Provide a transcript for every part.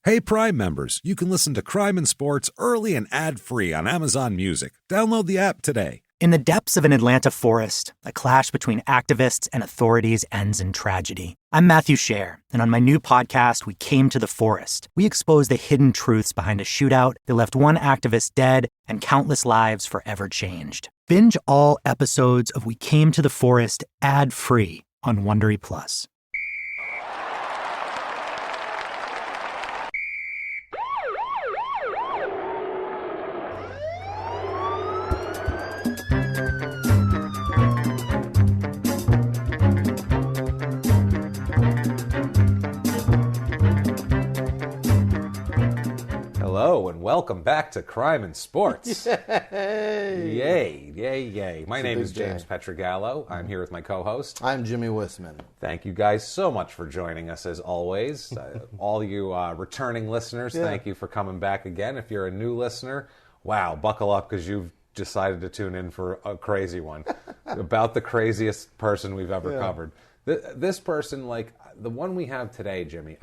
Hey, Prime members, you can listen to Crime and Sports early and ad-free on Amazon Music. Download the app today. In the depths of an Atlanta forest, a clash between activists and authorities ends in tragedy. I'm Matthew Scher, and on my new podcast, We Came to the Forest, we expose the hidden truths behind a shootout that left one activist dead and countless lives forever changed. Binge all episodes of We Came to the Forest ad-free on Wondery Plus. Hello and welcome back to Crime and Sports. Yay! Yay. My name is James Pietragallo. I'm here with my co-host. I'm Jimmie Whisman. Thank you guys so much for joining us as always. All you returning listeners, thank you for coming back again. If you're a new listener, wow, buckle up because you've decided to tune in for a crazy one. About the craziest person we've ever covered. This person, like the one we have today, Jimmie,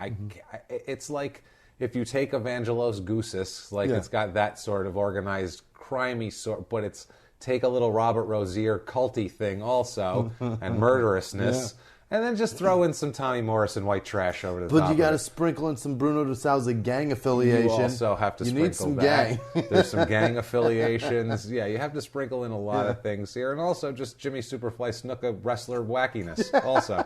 it's like if you take Evangelos Goussis, like it's got that sort of organized, crimey sort, but it's take a little Robert Rozier culty thing also, and murderousness, and then just throw in some Tommy Morrison white trash over the top. But you got to sprinkle in some Bruno de Souza gang affiliation. You also have to sprinkle need some that. Gang. There's some gang affiliations. Yeah, you have to sprinkle in a lot of things here, and also just Jimmy Superfly Snuka wrestler wackiness also.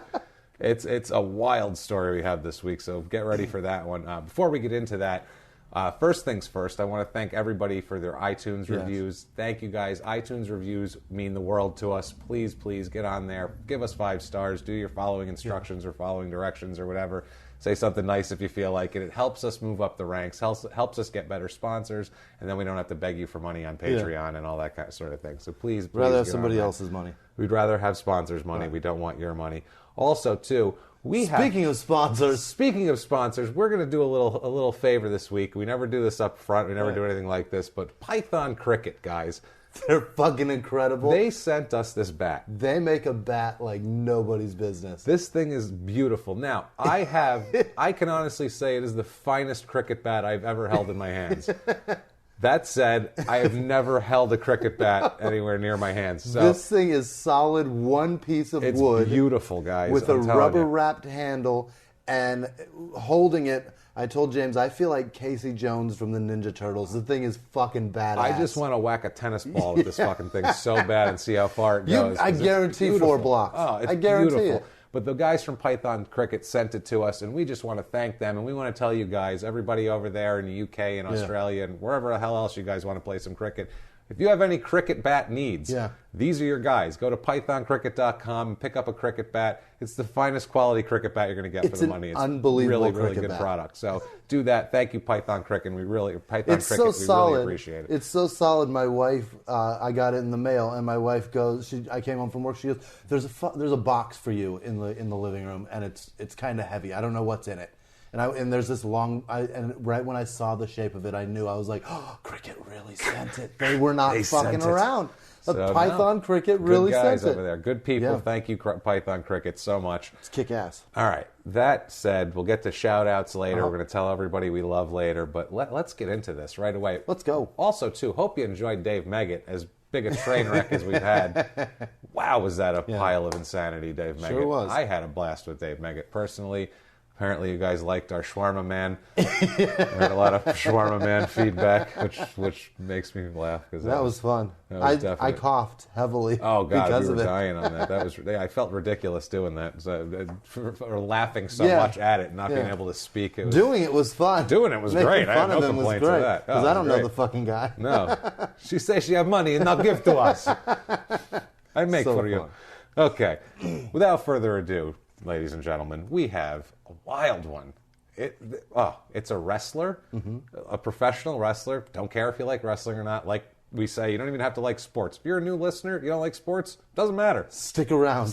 It's a wild story we have this week, so get ready for that one. Before we get into that, first things first, I want to thank everybody for their iTunes reviews. Thank you guys. iTunes reviews mean the world to us. Please get on there. Give us 5 stars. Do your following instructions or following directions or whatever. Say something nice if you feel like it. It helps us move up the ranks, helps us get better sponsors, and then we don't have to beg you for money on Patreon and all that kind of sort of thing. So please rather have somebody else's money. We'd rather have sponsors' money. Right. We don't want your money. Also, too, Speaking of sponsors, we're going to do a little favor this week. We never do this up front. We never do anything like this. But Python Cricket, guys, they're fucking incredible. They sent us this bat. They make a bat like nobody's business. This thing is beautiful. Now, I can honestly say it is the finest cricket bat I've ever held in my hands. That said, I have never held a cricket bat anywhere near my hands. So this thing is solid, one piece of wood. It's beautiful, guys. With a rubber-wrapped handle, and holding it, I told James, I feel like Casey Jones from the Ninja Turtles. The thing is fucking badass. I just want to whack a tennis ball with this fucking thing so bad and see how far it goes. I guarantee 4 blocks. Oh, it's I guarantee beautiful. it. But the guys from Python Cricket sent it to us, and we just want to thank them. And we want to tell you guys, everybody over there in the UK and Australia and wherever the hell else you guys want to play some cricket, if you have any cricket bat needs, these are your guys. Go to pythoncricket.com and pick up a cricket bat. It's the finest quality cricket bat you're going to get for the money. It's unbelievable really good product. So do that. Thank you, Python Cricket. We really appreciate it. It's so solid. My wife, I got it in the mail, and my wife goes. I came home from work. She goes, "There's a box for you in the living room, and it's kind of heavy. I don't know what's in it." And there's this long, and right when I saw the shape of it, I knew. I was like, "Oh, Cricket really sent it. They were not fucking around." Python Cricket really sent it. Good guys over there. Good people. Yeah. Thank you, Python Cricket, so much. It's kick-ass. All right. That said, we'll get to shout-outs later. We're going to tell everybody we love later. But let's get into this right away. Let's go. Also, too, hope you enjoyed Dave Meggett, as big a train wreck as we've had. Wow, was that a pile of insanity, Dave Meggett. Sure was. I had a blast with Dave Meggett, personally. Apparently, you guys liked our Shawarma Man. We had a lot of Shawarma Man feedback, which makes me laugh. That was fun. I coughed heavily. Oh, God, because we were of it. dying on that. I felt ridiculous doing that. For laughing so much at it, not being able to speak. Doing it was fun. Doing it was great. I had no complaints with that. Because I don't know the fucking guy. No. She says she have money and not give to us. I make for you. Okay. Without further ado, ladies and gentlemen, we have a wild one. It's a wrestler, a professional wrestler. Don't care if you like wrestling or not. Like we say, you don't even have to like sports. If you're a new listener, you don't like sports, doesn't matter. Stick around.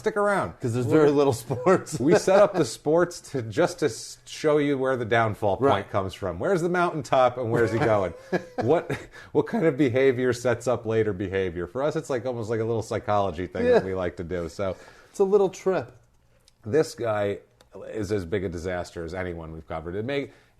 Because there's very little sports. We set up the sports to show you where the downfall point comes from. Where's the mountaintop and where's he going? What kind of behavior sets up later behavior? For us, it's like almost like a little psychology thing that we like to do. So it's a little trip. This guy is as big a disaster as anyone we've covered.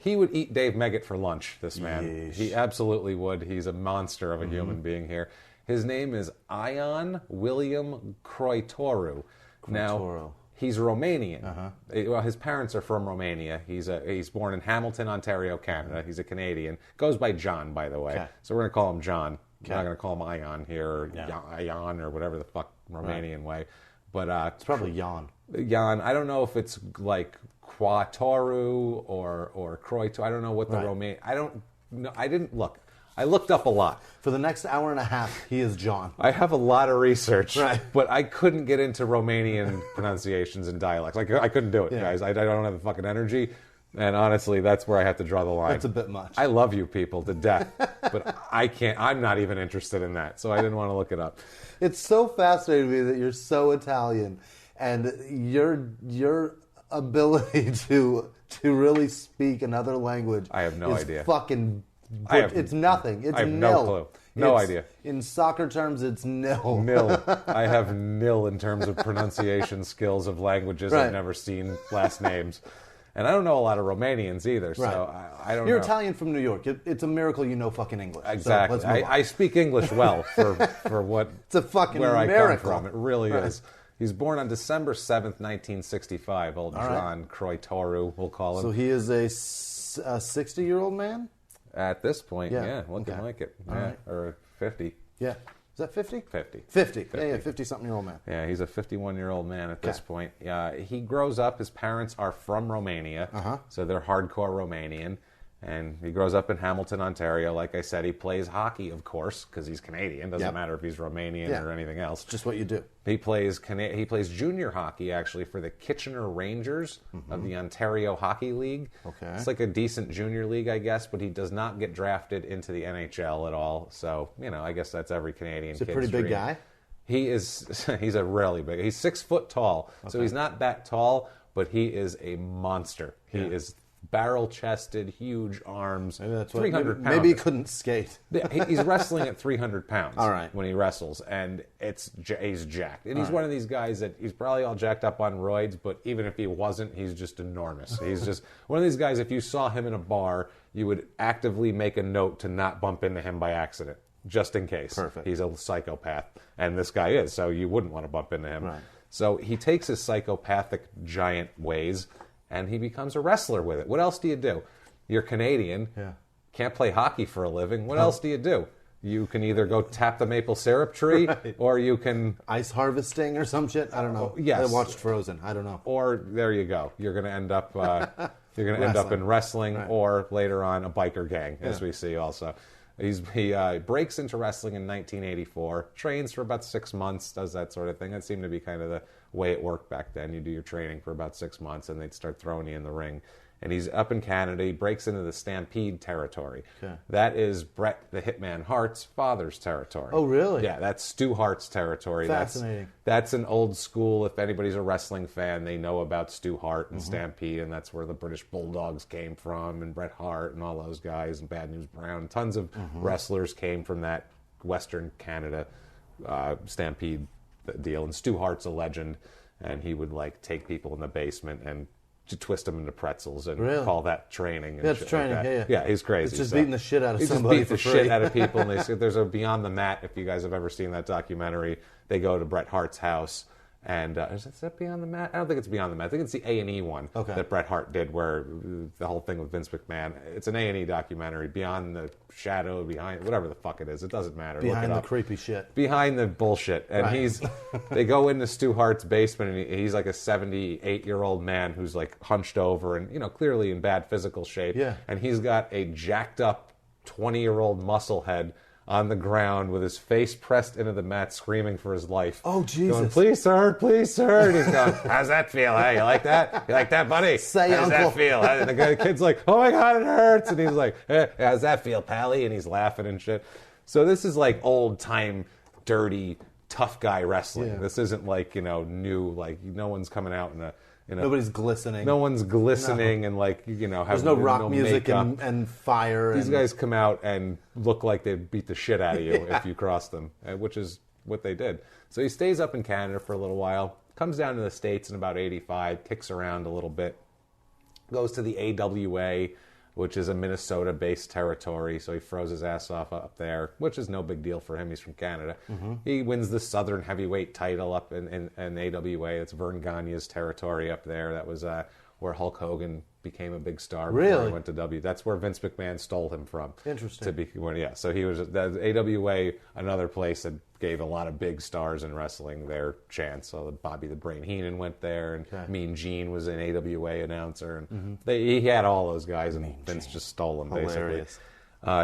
He would eat Dave Meggett for lunch, this man. Yeesh. He absolutely would. He's a monster of a human being here. His name is Ion William Croitoru. Now, he's Romanian. Well, his parents are from Romania. He's born in Hamilton, Ontario, Canada. He's a Canadian. Goes by John, by the way. Okay. So we're going to call him John. We're not going to call him Ion here, or Ion, or whatever the fuck Romanian way. But it's probably Jan. Jan. I don't know if it's like Croitoru or Croitoru. I don't know what the Romanian... I don't know. I didn't look. I looked up a lot. For the next hour and a half, he is John. I have a lot of research, right. but I couldn't get into Romanian pronunciations and dialects. Like, I couldn't do it, guys. I don't have the fucking energy. And honestly, that's where I have to draw the line. That's a bit much. I love you people to death, but I can't. I'm not even interested in that, so I didn't want to look it up. It's so fascinating to me that you're so Italian, and your ability to really speak another language. I have no idea. Fucking. It's nothing. It's I have nil. no clue. No idea. In soccer terms, it's nil. Nil. I have nil in terms of pronunciation skills of languages. Right. I've never seen last names. And I don't know a lot of Romanians either, so I don't know. You're Italian from New York. It's a miracle you know fucking English. Exactly. So let's move on. I speak English well for what It's a fucking where miracle. I come from. It really is. He's born on December 7th, 1965. Old John Croitoru, we'll call him. So he is a 60-year-old man? At this point, Yeah. looking like it. All right. Or 50. Yeah. Is that 50? 50. 50. Yeah, 50-something-year-old man. Yeah, he's a 51-year-old man at this point. He grows up, his parents are from Romania, so they're hardcore Romanian. And he grows up in Hamilton, Ontario. Like I said, he plays hockey, of course, because he's Canadian. Doesn't matter if he's Romanian or anything else. It's just what you do. He plays junior hockey, actually, for the Kitchener Rangers of the Ontario Hockey League. Okay. It's like a decent junior league, I guess, but he does not get drafted into the NHL at all. So, I guess that's every Canadian kid's He's a pretty big dream. guy? He's a really big... He's 6 foot tall, so he's not that tall, but he is a monster. He is... barrel-chested, huge arms, Maybe that's 300 pounds. Maybe he couldn't skate. He's wrestling at 300 pounds All right. when he wrestles, and he's jacked. And he's one of these guys that he's probably all jacked up on roids, but even if he wasn't, he's just enormous. He's just one of these guys, if you saw him in a bar, you would actively make a note to not bump into him by accident, just in case. Perfect. He's a psychopath, and this guy is, so you wouldn't want to bump into him. Right. So he takes his psychopathic giant ways, and he becomes a wrestler with it. What else do you do? You're Canadian, can't play hockey for a living. What else do you do? You can either go tap the maple syrup tree, or you can... Ice harvesting or some shit? I don't know. Yes. I watched Frozen. I don't know. Or, there you go. You're going to end up... end up in wrestling, or later on a biker gang, as we see also. He breaks into wrestling in 1984, trains for about 6 months, does that sort of thing. That seemed to be kind of the way it worked back then. You do your training for about 6 months, and they'd start throwing you in the ring. And he's up in Canada. He breaks into the Stampede territory. Okay. That is Bret the Hitman Hart's father's territory. Oh, really? Yeah, that's Stu Hart's territory. Fascinating. That's an old school. If anybody's a wrestling fan, they know about Stu Hart and Stampede, and that's where the British Bulldogs came from, and Bret Hart and all those guys, and Bad News Brown. Tons of wrestlers came from that Western Canada Stampede deal. And Stu Hart's a legend, and he would take people in the basement and to twist them into pretzels and call that training. And That's training, like that. He's crazy. It's just beating the shit out of he's somebody just beating the shit out of people. And they say there's a Beyond the Mat, if you guys have ever seen that documentary. They go to Bret Hart's house. And is that Beyond the Mat? I don't think it's Beyond the Mat. I think it's the A&E one that Bret Hart did, where the whole thing with Vince McMahon. It's an A&E documentary, Beyond the Shadow, Behind, whatever the fuck it is. It doesn't matter. Behind Look it the up. creepy shit. Behind the bullshit. And they go into Stu Hart's basement, and he's like a 78-year-old man who's hunched over and, clearly in bad physical shape. Yeah. And he's got a jacked up 20-year-old muscle head on the ground with his face pressed into the mat, screaming for his life. Oh, Jesus. Going, please, sir, please, sir. And he's going, how's that feel? Hey, you like that? You like that, buddy? Say, how's Uncle. that feel? And the kid's like, oh, my God, it hurts. And he's like, hey, how's that feel, Pally? And he's laughing and shit. So this is old-time, dirty, tough guy wrestling. Yeah. This isn't new, no one's coming out in a... Nobody's glistening. No one's glistening and there's no rock music and fire. These guys come out and look like they beat the shit out of you if you cross them, which is what they did. So he stays up in Canada for a little while, comes down to the States in about 85, kicks around a little bit, goes to the AWA, which is a Minnesota-based territory, so he throws his ass off up there, which is no big deal for him. He's from Canada. He wins the Southern Heavyweight title up in AWA. It's Vern Gagne's territory up there. That was where Hulk Hogan became a big star before he went to W. That's where Vince McMahon stole him from. Interesting. So he was AWA, another place that gave a lot of big stars in wrestling their chance. So Bobby the Brain Heenan went there, and Mean Gene was an AWA announcer, and he had all those guys, and Vince just stole them basically.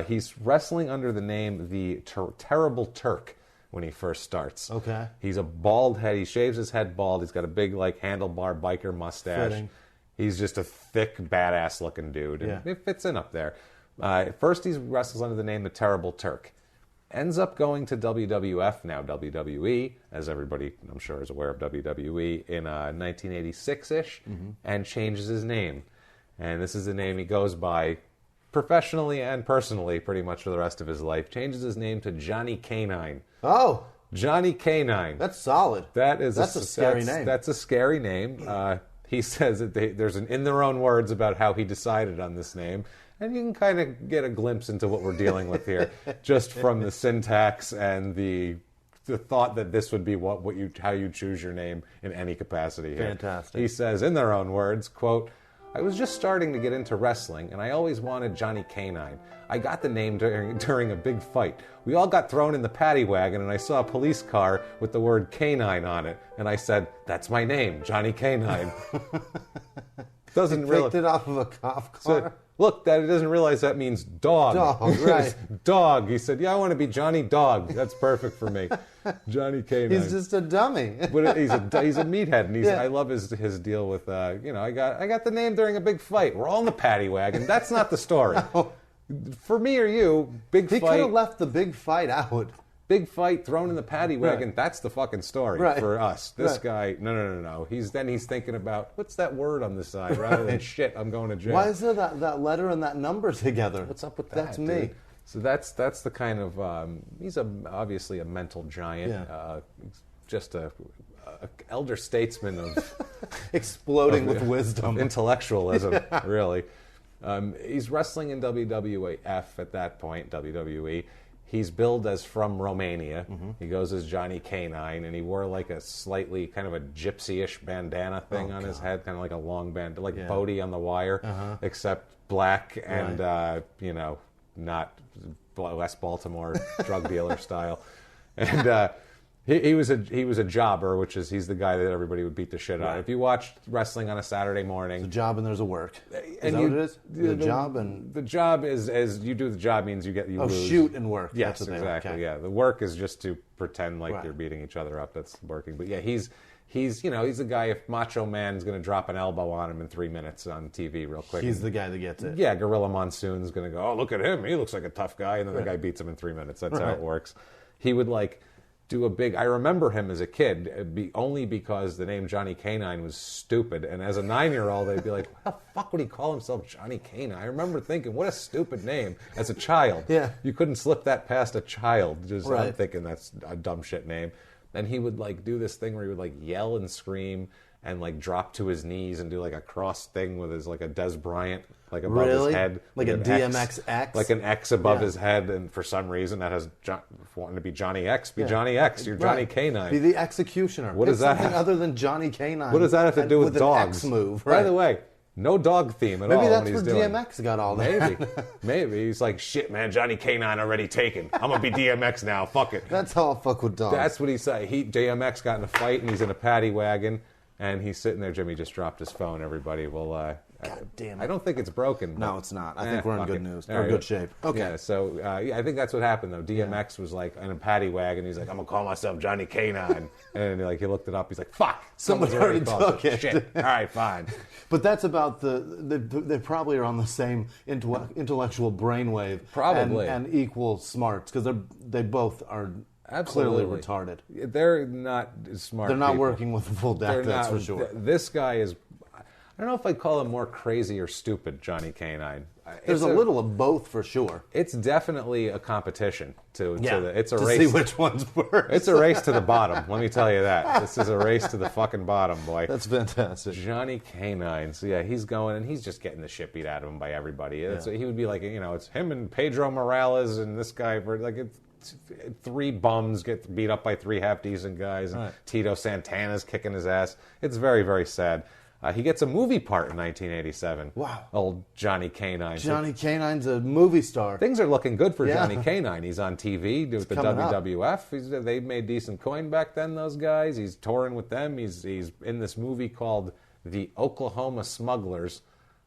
He's wrestling under the name the Terrible Turk when he first starts. Okay. He's a bald head. He shaves his head bald. He's got a big handlebar biker mustache. Fitting. He's just a thick, badass-looking dude, and it fits in up there. First, he wrestles under the name The Terrible Turk. Ends up going to WWF, now WWE, as everybody, I'm sure, is aware of WWE, in 1986-ish, and changes his name. And this is the name he goes by professionally and personally pretty much for the rest of his life. Changes his name to Johnny Canine. Oh! Johnny Canine. That's solid. That's a scary name. That's a scary name. He says that there's in their own words about how he decided on this name, and you can kind of get a glimpse into what we're dealing with here, just from the syntax and the thought that this would be how you choose your name in any capacity here. Fantastic. He says, in their own words, quote, "I was just starting to get into wrestling, and I always wanted Johnny Canine. I got the name during a big fight. We all got thrown in the paddy wagon, and I saw a police car with the word canine on it, and I said, that's my name, Johnny Canine." Doesn't He picked it off of a cop car? So, look, that it doesn't realize that means dog. Dog, right. Dog. He said, yeah, I want to be Johnny Dog. That's perfect for me. Johnny Canine. He's just a dummy. But he's a meathead, and I love his deal with, I got the name during a big fight. We're all in the paddy wagon. That's not the story. No. For me or you, big He fight. could have left the big fight out. Big fight, thrown in the paddy wagon. That's the fucking story for us. This guy, no. He's thinking about, what's that word on the side? Rather than shit, I'm going to jail. Why is there that letter and that number together? What's up with that? That's me. Dude? So that's the kind of he's obviously a mental giant, just a elder statesman of exploding with wisdom, of intellectualism, really. He's wrestling in WWF at that point, WWE. He's billed as from Romania. He goes as Johnny Canine, and he wore like a slightly kind of a gypsy-ish bandana thing on his head, kind of like a long band, like Bodie on The Wire, except black and not West Baltimore drug dealer style. And he was a jobber, which is he's the guy that everybody would beat the shit out of. If you watched wrestling on a Saturday morning, there's a job and there's a work. Is that what it is? The job is you do the job means you lose. Shoot and work. Yes, that's exactly. Okay. Yeah, the work is just to pretend like you're beating each other up. That's working. But yeah, he's the guy. If Macho Man's going to drop an elbow on him in 3 minutes on TV real quick, he's the guy that gets it. Yeah, Gorilla Monsoon's going to go, oh, look at him, he looks like a tough guy, and then the guy beats him in 3 minutes. That's how it works. He would do a big. I remember him as a kid, only because the name Johnny Canine was stupid. And as a 9-year-old, they'd be like, "What the fuck would he call himself, Johnny Canine?" I remember thinking, "What a stupid name!" As a child, you couldn't slip that past a child. I'm thinking that's a dumb shit name. And he would do this thing where he would yell and scream and drop to his knees and do a cross thing with his a Des Bryant above his head, like a DMX X, like an X above his head, and for some reason that has wanting to be Johnny X, Johnny X. You're Johnny Canine. Be the executioner. What does that something other than Johnny Canine? What does that have to do with dogs? An X move. By the way, no dog theme at all. Maybe that's where DMX got all that. Maybe he's like, shit, man, Johnny Canine already taken. I'm gonna be DMX now. Fuck it. That's how I fuck with dogs. That's what he said. DMX got in a fight and he's in a paddy wagon. And he's sitting there. Jimmie just dropped his phone. Everybody will. God damn it! I don't think it's broken. No, it's not. I think we're in good news. Or good shape. Okay. Yeah. So I think that's what happened though. DMX was in a paddy wagon. He's like, I'm gonna call myself Johnny Canine. And he looked it up. He's like, fuck, someone's already took it. Shit. All right, fine. But that's about they probably are on the same intellectual brainwave. Probably. And equal smarts because they both are. Absolutely. Clearly retarded. They're not smart. They're not people. working with the full deck, that's for sure. This guy is, I don't know if I'd call him more crazy or stupid, Johnny Canine. There's a little of both for sure. It's definitely a competition it's a to race. See which one's worse. It's a race to the bottom. Let me tell you that. This is a race to the fucking bottom, boy. That's fantastic. Johnny K-9. So yeah, he's going and he's just getting the shit beat out of him by everybody. He would be like, it's him and Pedro Morales and this guy for like it's 3 bums get beat up by 3 half decent guys. And Tito Santana's kicking his ass. It's very, very sad. He gets a movie part in 1987. Wow. Old Johnny K-9. Johnny K-9's a movie star. Things are looking good for Johnny K-9. He's on TV with the WWF. They made decent coin back then, those guys. He's touring with them. He's in this movie called The Oklahoma Smugglers,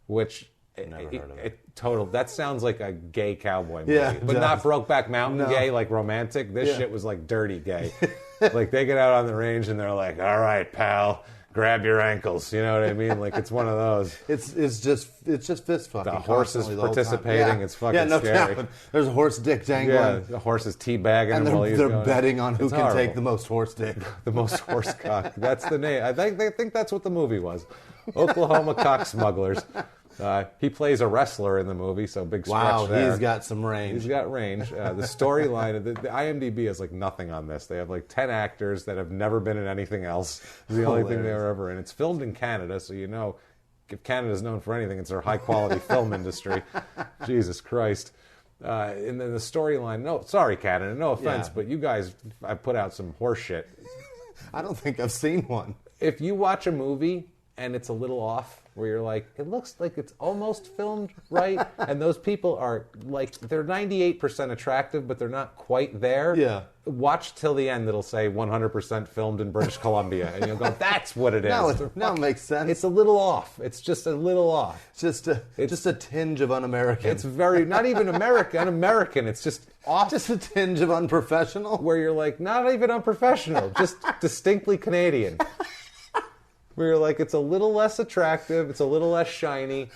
which... Never heard of it. That sounds like a gay cowboy movie. But not Brokeback Mountain gay, like romantic. This shit was like dirty gay. Like they get out on the range and they're like, all right, pal, grab your ankles. You know what I mean? Like it's one of those. It's just fist fucking. The horse is participating. It's fucking scary. Doubt. There's a horse dick dangling. Yeah, the horse is teabagging and him while he's they're going. betting on who It's can horrible. take the most horse dick. The most horse cock. That's the name. I think that's what the movie was. Oklahoma Cock Smugglers. He plays a wrestler in the movie, so big stretch there. He's got some range. He's got range. The storyline, the IMDb has like nothing on this. They have like 10 actors that have never been in anything else. It's the only thing they were ever in. It's filmed in Canada, so you know if Canada's known for anything, it's their high-quality film industry. Jesus Christ. And then the storyline, no, sorry, Canada, no offense, but you guys, I put out some horse shit. I don't think I've seen one. If you watch a movie and it's a little off, where you're like, it looks like it's almost filmed right, and those people are like, they're 98% attractive, but they're not quite there. Yeah. Watch till the end, it'll say 100% filmed in British Columbia, and you'll go, that's what it is. Now it makes sense. It's a little off. It's just a little off. Just a tinge of un-American. It's very, not even un-American, it's just off. Just a tinge of unprofessional. Where you're like, not even unprofessional, just distinctly Canadian. Where you're like, it's a little less attractive, it's a little less shiny,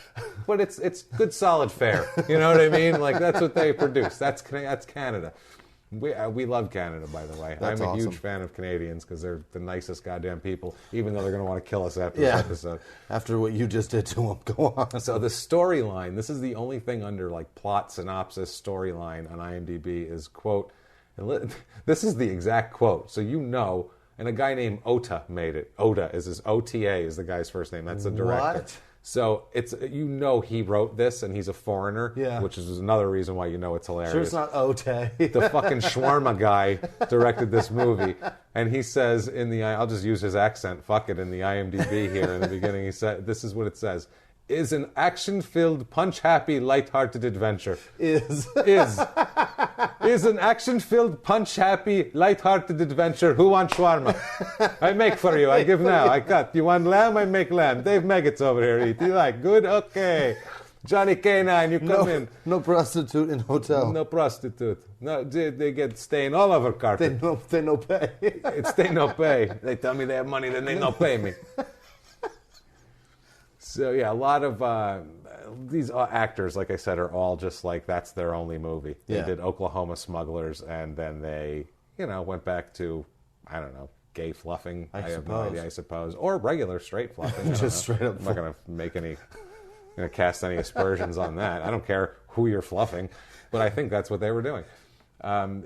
but it's good solid fare. You know what I mean? Like that's what they produce. That's Canada. We love Canada, by the way. That's I'm a awesome. huge fan of Canadians because they're the nicest goddamn people. Even though they're going to want to kill us after this episode. After what you just did to them, go on. So the storyline. This is the only thing under like plot synopsis storyline on IMDb is quote. This is the exact quote. So you know. And a guy named Ota made it. Ota is his OTA is the guy's first name. That's the director. What? So it's he wrote this and he's a foreigner, which is another reason why you know it's hilarious. Sure, it's not Ota. The fucking shawarma guy directed this movie, and he says I'll just use his accent. Fuck it in the IMDb here in the beginning. He said, "This is what it says." Is an action-filled, punch-happy, light-hearted adventure. Is an action-filled, punch-happy, light-hearted adventure. Who wants shawarma? I make for you. I give now. I cut. You want lamb? I make lamb. Dave Meggett's over here. Eat. You like? Good? Okay. Johnny K-9, you come in. No prostitute in hotel. No prostitute. No, they get stain all over carpet. They no pay. It's they no pay. They tell me they have money, then they no pay me. So yeah, a lot of these actors, like I said, are all just like that's their only movie. They did Oklahoma Smugglers, and then they, went back to, I don't know, gay fluffing. I have no idea, I suppose, or regular straight fluffing. Just straight up. I'm not going to cast any aspersions on that. I don't care who you're fluffing, but I think that's what they were doing.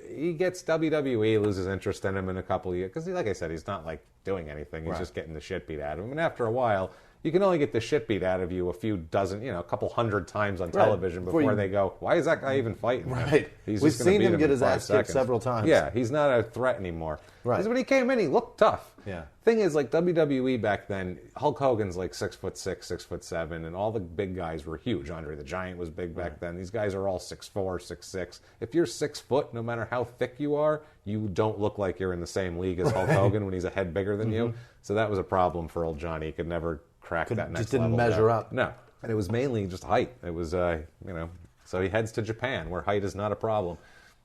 He gets WWE, loses interest in him in a couple of years because, like I said, he's not like doing anything. He's just getting the shit beat out of him, and after a while. You can only get the shit beat out of you a few dozen, a couple hundred times on television before they go, why is that guy even fighting? Right. He's We've just gonna seen beat him get in his 5 ass kicked seconds. several times. Yeah, he's not a threat anymore. Right. Because when he came in, he looked tough. Yeah. Thing is, like WWE back then, Hulk Hogan's like 6'6", 6'7", and all the big guys were huge. Andre the Giant was big back then. These guys are all 6'4", 6'6". If you're 6 foot, no matter how thick you are, you don't look like you're in the same league as Hulk Hogan when he's a head bigger than you. So that was a problem for old Johnny. He could never crack that next just didn't level measure down. up. No, and it was mainly just height. It was, so he heads to Japan where height is not a problem.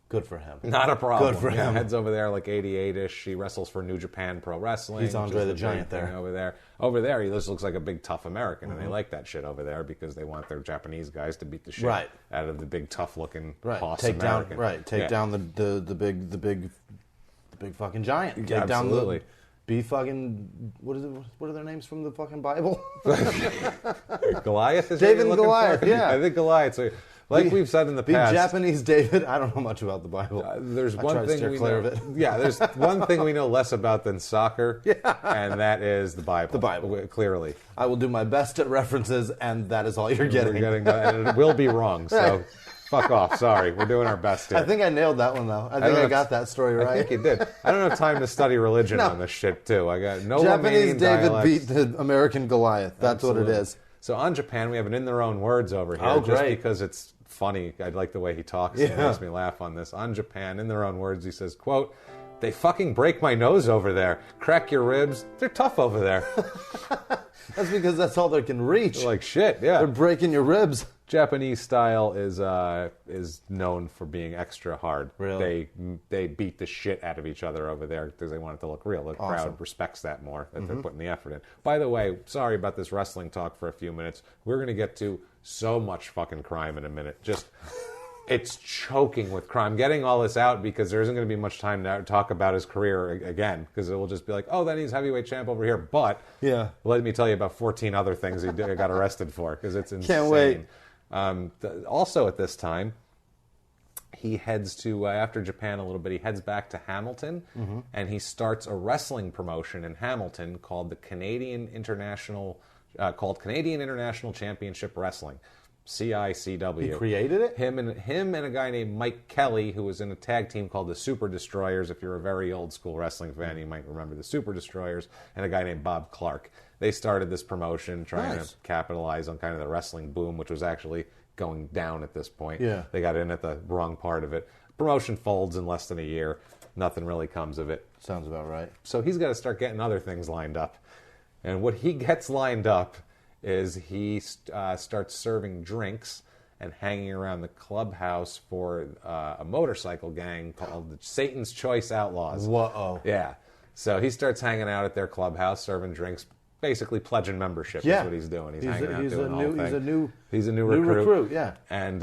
Good for him. Not a problem. Good for him. Heads over there like 88-ish. He wrestles for New Japan Pro Wrestling. He's Andre the Giant there. Over there. Over there, he just looks like a big tough American, and they like that shit over there because they want their Japanese guys to beat the shit out of the big tough looking boss American. Take down the big fucking giant. Take Absolutely. down be fucking, what is it? What are their names from the fucking Bible? Goliath is David and what you're looking Goliath, for? yeah. I think Goliath. So, like we've said in the Be past, Japanese David. I don't know much about the Bible. There's I one try to thing steer we clear know. of it. Yeah, there's one thing we know less about than soccer, and that is the Bible. The Bible. Clearly. I will do my best at references, and that is all you're getting. We're getting that, and it will be wrong. So, fuck off. Sorry, we're doing our best here. I think I nailed that one though. I think I got that story right. I think you did. I don't have time to study religion on this shit too. I got no Japanese Romanian David dialects. beat the American Goliath. That's what it is. So on Japan, we have an in their own words over here. Oh, just great. because it's funny. I like the way he talks. Yeah. It makes me laugh on this. On Japan, in their own words, he says, quote, "They fucking break my nose over there. Crack your ribs. They're tough over there." That's because that's all they can reach. Like shit, yeah. They're breaking your ribs. Japanese style is known for being extra hard. Really? They beat the shit out of each other over there because they want it to look real. The crowd respects that more, that they're putting the effort in. By the way, sorry about this wrestling talk for a few minutes. We're going to get to so much fucking crime in a minute. Just, it's choking with crime. Getting all this out because there isn't going to be much time to talk about his career again, because it will just be like, oh, then he's heavyweight champ over here. But let me tell you about 14 other things he got arrested for, because it's insane. Can't wait. Also at this time, he heads to, after Japan a little bit, he heads back to Hamilton, and he starts a wrestling promotion in Hamilton called the Canadian International Championship Wrestling, CICW. He created it? Him and a guy named Mike Kelly, who was in a tag team called the Super Destroyers. If you're a very old school wrestling fan, you might remember the Super Destroyers, and a guy named Bob Clark. They started this promotion trying to capitalize on kind of the wrestling boom, which was actually going down at this point. Yeah. They got in at the wrong part of it. Promotion folds in less than a year. Nothing really comes of it. Sounds about right. So he's got to start getting other things lined up. And what he gets lined up is he starts serving drinks and hanging around the clubhouse for a motorcycle gang called the Satan's Choice Outlaws. Whoa. Yeah. So he starts hanging out at their clubhouse, serving drinks, basically pledging membership is what he's doing. He's hanging out doing the whole thing. He's a new recruit. Yeah. And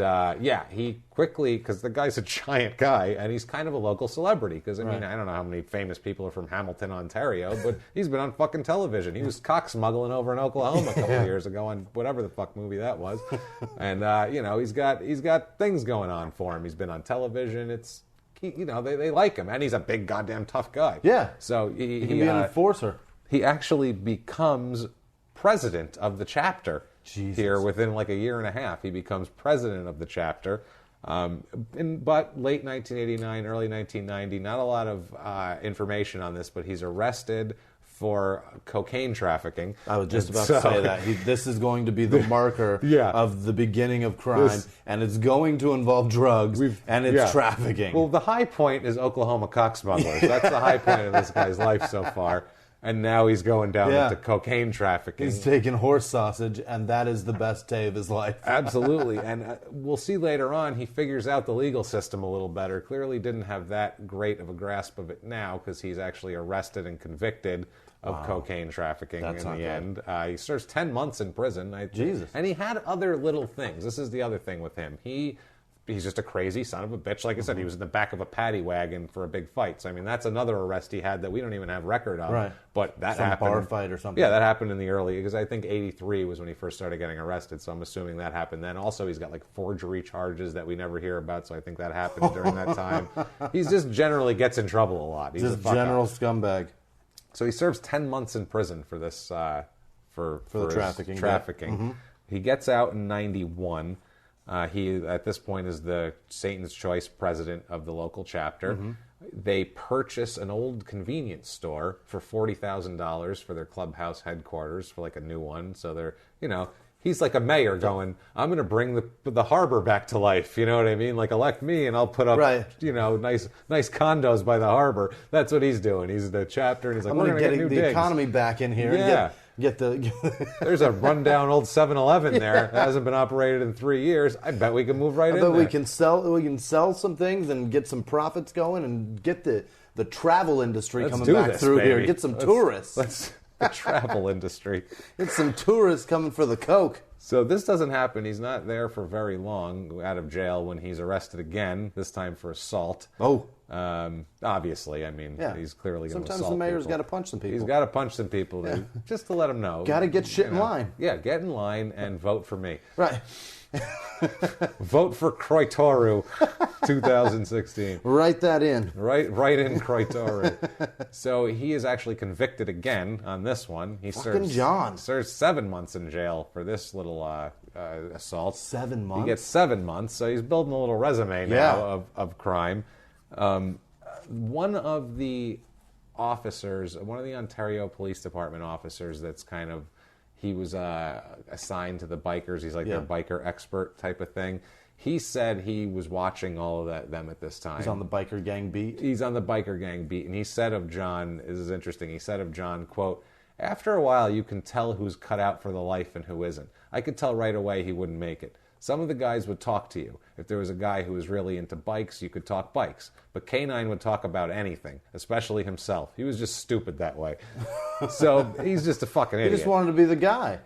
he quickly, because the guy's a giant guy, and he's kind of a local celebrity. Because I mean, I don't know how many famous people are from Hamilton, Ontario, but he's been on fucking television. He was cock smuggling over in Oklahoma a couple of years ago on whatever the fuck movie that was. And he's got things going on for him. He's been on television. They like him, and he's a big goddamn tough guy. Yeah. So He can be an enforcer. He actually becomes president of the chapter. Jesus. Here within like a year and a half. He becomes president of the chapter. But late 1989, early 1990, not a lot of information on this, but he's arrested for cocaine trafficking. I was just about to say that. This is going to be the marker of the beginning of crime, and it's going to involve drugs, and it's trafficking. Well, the high point is Oklahoma cock smugglers. That's the high point of this guy's life so far. And now he's going down into cocaine trafficking. He's taking horse sausage, and that is the best day of his life. Absolutely. And we'll see later on, he figures out the legal system a little better. Clearly didn't have that great of a grasp of it now, because he's actually arrested and convicted of cocaine trafficking in the end. He serves 10 months in prison. Jesus. And he had other little things. This is the other thing with him. He's just a crazy son of a bitch. Like I said, he was in the back of a paddy wagon for a big fight. So, I mean, that's another arrest he had that we don't even have record of. Right. But that Some happened. bar fight or something. Yeah, that happened in the early, because I think 83 was when he first started getting arrested. So I'm assuming that happened then. Also, he's got like forgery charges that we never hear about. So I think that happened during that time. He's just generally gets in trouble a lot. He's Just a general up. scumbag. So he serves 10 months in prison for this, for the trafficking. Mm-hmm. He gets out in 91. He, at this point, is the Satan's Choice president of the local chapter. Mm-hmm. They purchase an old convenience store for $40,000 for their clubhouse headquarters, for like a new one. So they're, he's like a mayor going, I'm going to bring the harbor back to life. You know what I mean? Like, elect me and I'll put up, nice condos by the harbor. That's what he's doing. He's the chapter, and he's like, I'm going to get the economy back in here. Yeah. Get the. There's a rundown old 7-Eleven there that hasn't been operated in 3 years. I bet we can move right in there. We can sell some things and get some profits going, and get the travel industry coming back through here. Get some tourists. The travel industry. Get some tourists coming for the coke. So this doesn't happen. He's not there for very long out of jail when he's arrested again, this time for assault. Oh. Obviously, I mean, he's clearly going to assault Sometimes the mayor's people. got to punch some people. He's got to punch some people just to let them know. Got to get shit in line. Yeah, get in line and vote for me. Right. Vote for Croitoru 2016. Write that in. Right in Croitoru. So he is actually convicted again on this one. He serves 7 months in jail for this little assault. 7 months? He gets 7 months, so he's building a little resume now of crime. One of the officers, one of the Ontario Police Department officers that's kind of, he was assigned to the bikers. He's like their biker expert type of thing. He said he was watching all of them at this time. He's on the biker gang beat? He's on the biker gang beat. And he said of John, this is interesting, he said of John, quote, "After a while you can tell who's cut out for the life and who isn't. I could tell right away he wouldn't make it. Some of the guys would talk to you. If there was a guy who was really into bikes, you could talk bikes. But K9 would talk about anything, especially himself. He was just stupid that way." So he's just a fucking idiot. He just wanted to be the guy.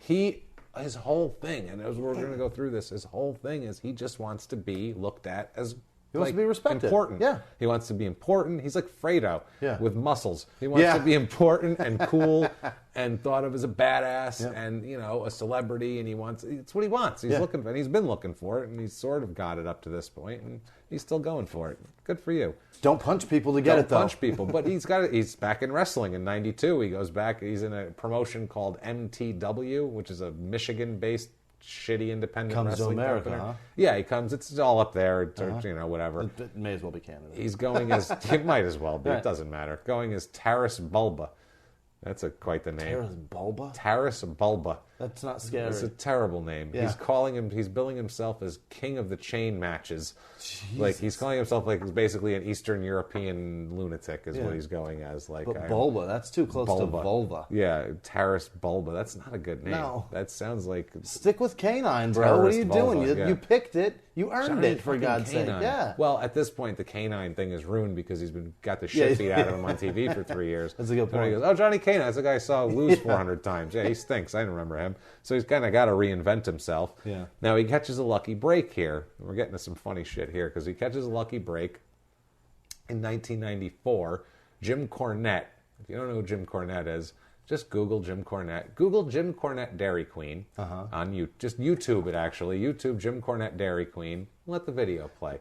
His whole thing, and as we're going to go through this, his whole thing is he just wants to be looked at as he wants to be respected. Important. Yeah. He wants to be important. He's like Fredo with muscles. He wants Yeah. to be important and cool and thought of as a badass and, a celebrity, and it's what he wants. He's looking for, and he's been looking for it, and he's sort of got it up to this point, and he's still going for it. Good for you. Don't punch people to get it, though. Don't punch people. But he's back in wrestling in 92. He goes back. He's in a promotion called MTW, which is a Michigan-based shitty independent wrestling America, company. huh? Yeah, he comes. It's all up there. Whatever. It may as well be Canada. He's going as... It might as well be. Right. It doesn't matter. Going as Taras Bulba. That's quite the name. Taras Bulba? Taras Bulba. That's not scary. It's a terrible name. Yeah. He's billing himself as king of the chain matches. Jesus. Like he's calling himself like he's basically an Eastern European lunatic is what he's going as. Like But Bulba, that's too close to vulva. Yeah, Taras Bulba. That's not a good name. No. That sounds like Stick with canine, bro. What are you doing? Vulva, You picked it. You earned Johnny it, for fucking God's sake. Canine. Yeah. Well, at this point, the canine thing is ruined because he's got the shit beat out of him on TV for 3 years. That's a good And he point. goes, "Oh, Johnny Canine. That's the guy I saw lose 400 times. Yeah, he stinks. I don't remember him." So he's kind of got to reinvent himself. Yeah. Now he catches a lucky break here. We're getting to some funny shit here because he catches a lucky break in 1994. Jim Cornette. If you don't know who Jim Cornette is, just Google Jim Cornette. Google Jim Cornette Dairy Queen on just YouTube it actually. YouTube Jim Cornette Dairy Queen. Let the video play.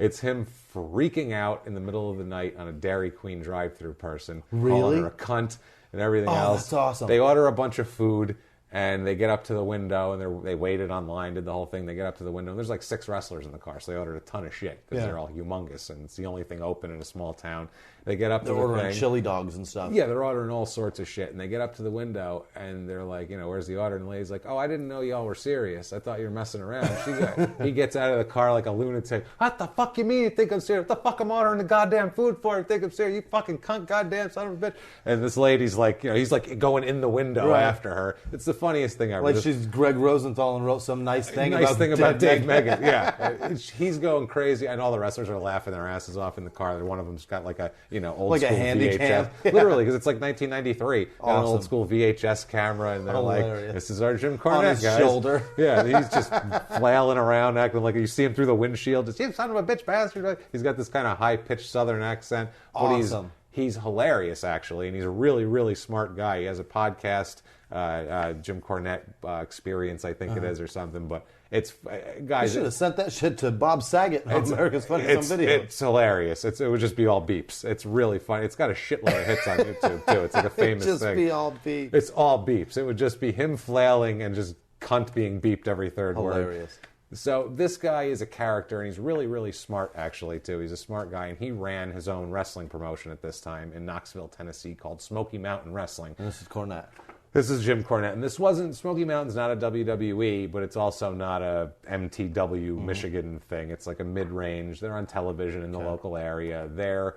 It's him freaking out in the middle of the night on a Dairy Queen drive-through person, calling her a cunt and everything else. That's awesome. They order a bunch of food. And they get up to the window, and they waited online, did the whole thing. They get up to the window, and there's like 6 wrestlers in the car, so they ordered a ton of shit because they're all humongous, and it's the only thing open in a small town. They get up to the thing. They're ordering chili dogs and stuff. Yeah, they're ordering all sorts of shit, and they get up to the window, and they're like, where's the order? And the lady's like, "Oh, I didn't know y'all were serious. I thought you were messing around." He gets out of the car like a lunatic. "What the fuck you mean you think I'm serious? What the fuck I'm ordering the goddamn food for? You think I'm serious? You fucking cunt, goddamn son of a bitch." And this lady's like, he's like going in the window after her. It's the funniest thing ever. Like she's Greg Rosenthal and wrote some nice thing about Dave Megan. Yeah, he's going crazy, and all the wrestlers are laughing their asses off in the car. One of them's got like a old like school a handy VHS, cam. literally, because it's like 1993. Awesome. An old school VHS camera, and they're Hilarious. like, "This is our Jim Cornette On his guys." shoulder. Yeah, and he's just flailing around, acting like you see him through the windshield. Just, "You son of a bitch bastard!" He's got this kind of high pitched Southern accent. But Awesome. He's hilarious, actually, and he's a really, really smart guy. He has a podcast, Jim Cornette Experience, I think it is, or something. But it's guys. You should have sent that shit to Bob Saget on America's Funniest Home Video. It's hilarious. It would just be all beeps. It's really funny. It's got a shitload of hits on YouTube too. It's like a famous It'd just thing. be all beeps. It's all beeps. It would just be him flailing and just cunt being beeped every third word. Hilarious. So this guy is a character, and he's really, really smart, actually, too. He's a smart guy, and he ran his own wrestling promotion at this time in Knoxville, Tennessee, called Smoky Mountain Wrestling. And this is Cornette. This is Jim Cornette, and this wasn't, Smoky Mountain's not a WWE, but it's also not a MTW Michigan thing. It's like a mid-range. They're on television in the local area. They're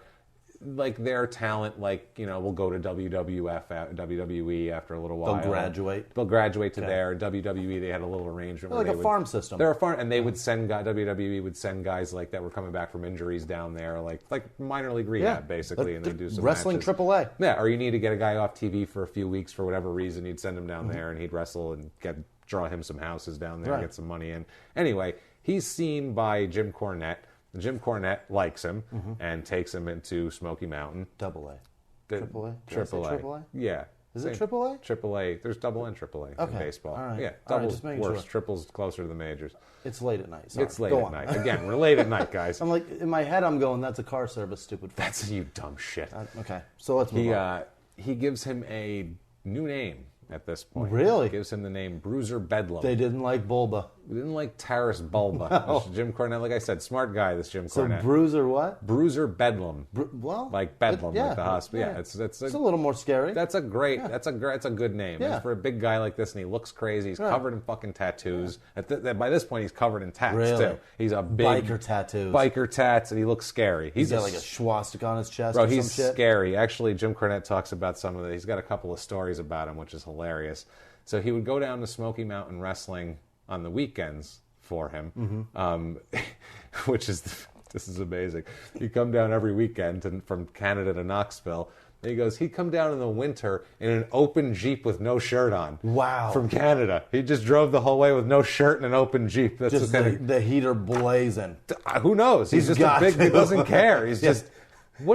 like their talent, will go to WWE after a little while. They'll graduate. They'll graduate to there. WWE, they had a little arrangement. They're like a farm system. They're a farm, and they would send WWE would send guys like that were coming back from injuries down there, like minor league rehab, basically, and then do some wrestling matches. AAA. Yeah, or you need to get a guy off TV for a few weeks for whatever reason, you'd send him down there, and he'd wrestle and get draw him some houses down there, Right. get some money in. Anyway, he's seen by Jim Cornette. Jim Cornette likes him and takes him into Smoky Mountain. Double A. The- Triple A? Did I say Triple A. triple A? Yeah. Is it triple A? Triple A. There's double and triple A in Okay. baseball. All right. Yeah, All right, double's just making worse. sure. Triple's closer to the majors. It's late at night. Sorry. It's late Go at on. night. Again, we're late at night, guys. I'm like, in my head, I'm going, that's a car service, stupid fuck. That's you dumb shit. Okay, so let's move on. He gives him a new name at this point. Really? Gives him the name Bruiser Bedlam. They didn't like Bulba. We didn't like Taris Bulba. Which Jim Cornette, like I said, smart guy, this Jim So Cornette. Bruiser what? Bruiser Bedlam. Well, Like Bedlam, like the hospital. Yeah, it's a little more scary. That's a great. That's a good name. Yeah. And for a big guy like this, and he looks crazy. He's Right. covered in fucking tattoos. By this point, he's covered in tats Really? too. He's a big Biker tattoos. biker tats, and he looks scary. He's got like a swastika on his chest bro. or some He's shit. scary. Actually, Jim Cornette talks about some of it. He's got a couple of stories about him, which is hilarious. So he would go down to Smoky Mountain Wrestling on the weekends for him, which is this is amazing. He'd come down every weekend from Canada to Knoxville. And he goes, he'd come down in the winter in an open Jeep with no shirt on. Wow. From Canada. He just drove the whole way with no shirt and an open Jeep. That's Just the heater blazing. who knows? He's just a big, he doesn't care. He's just...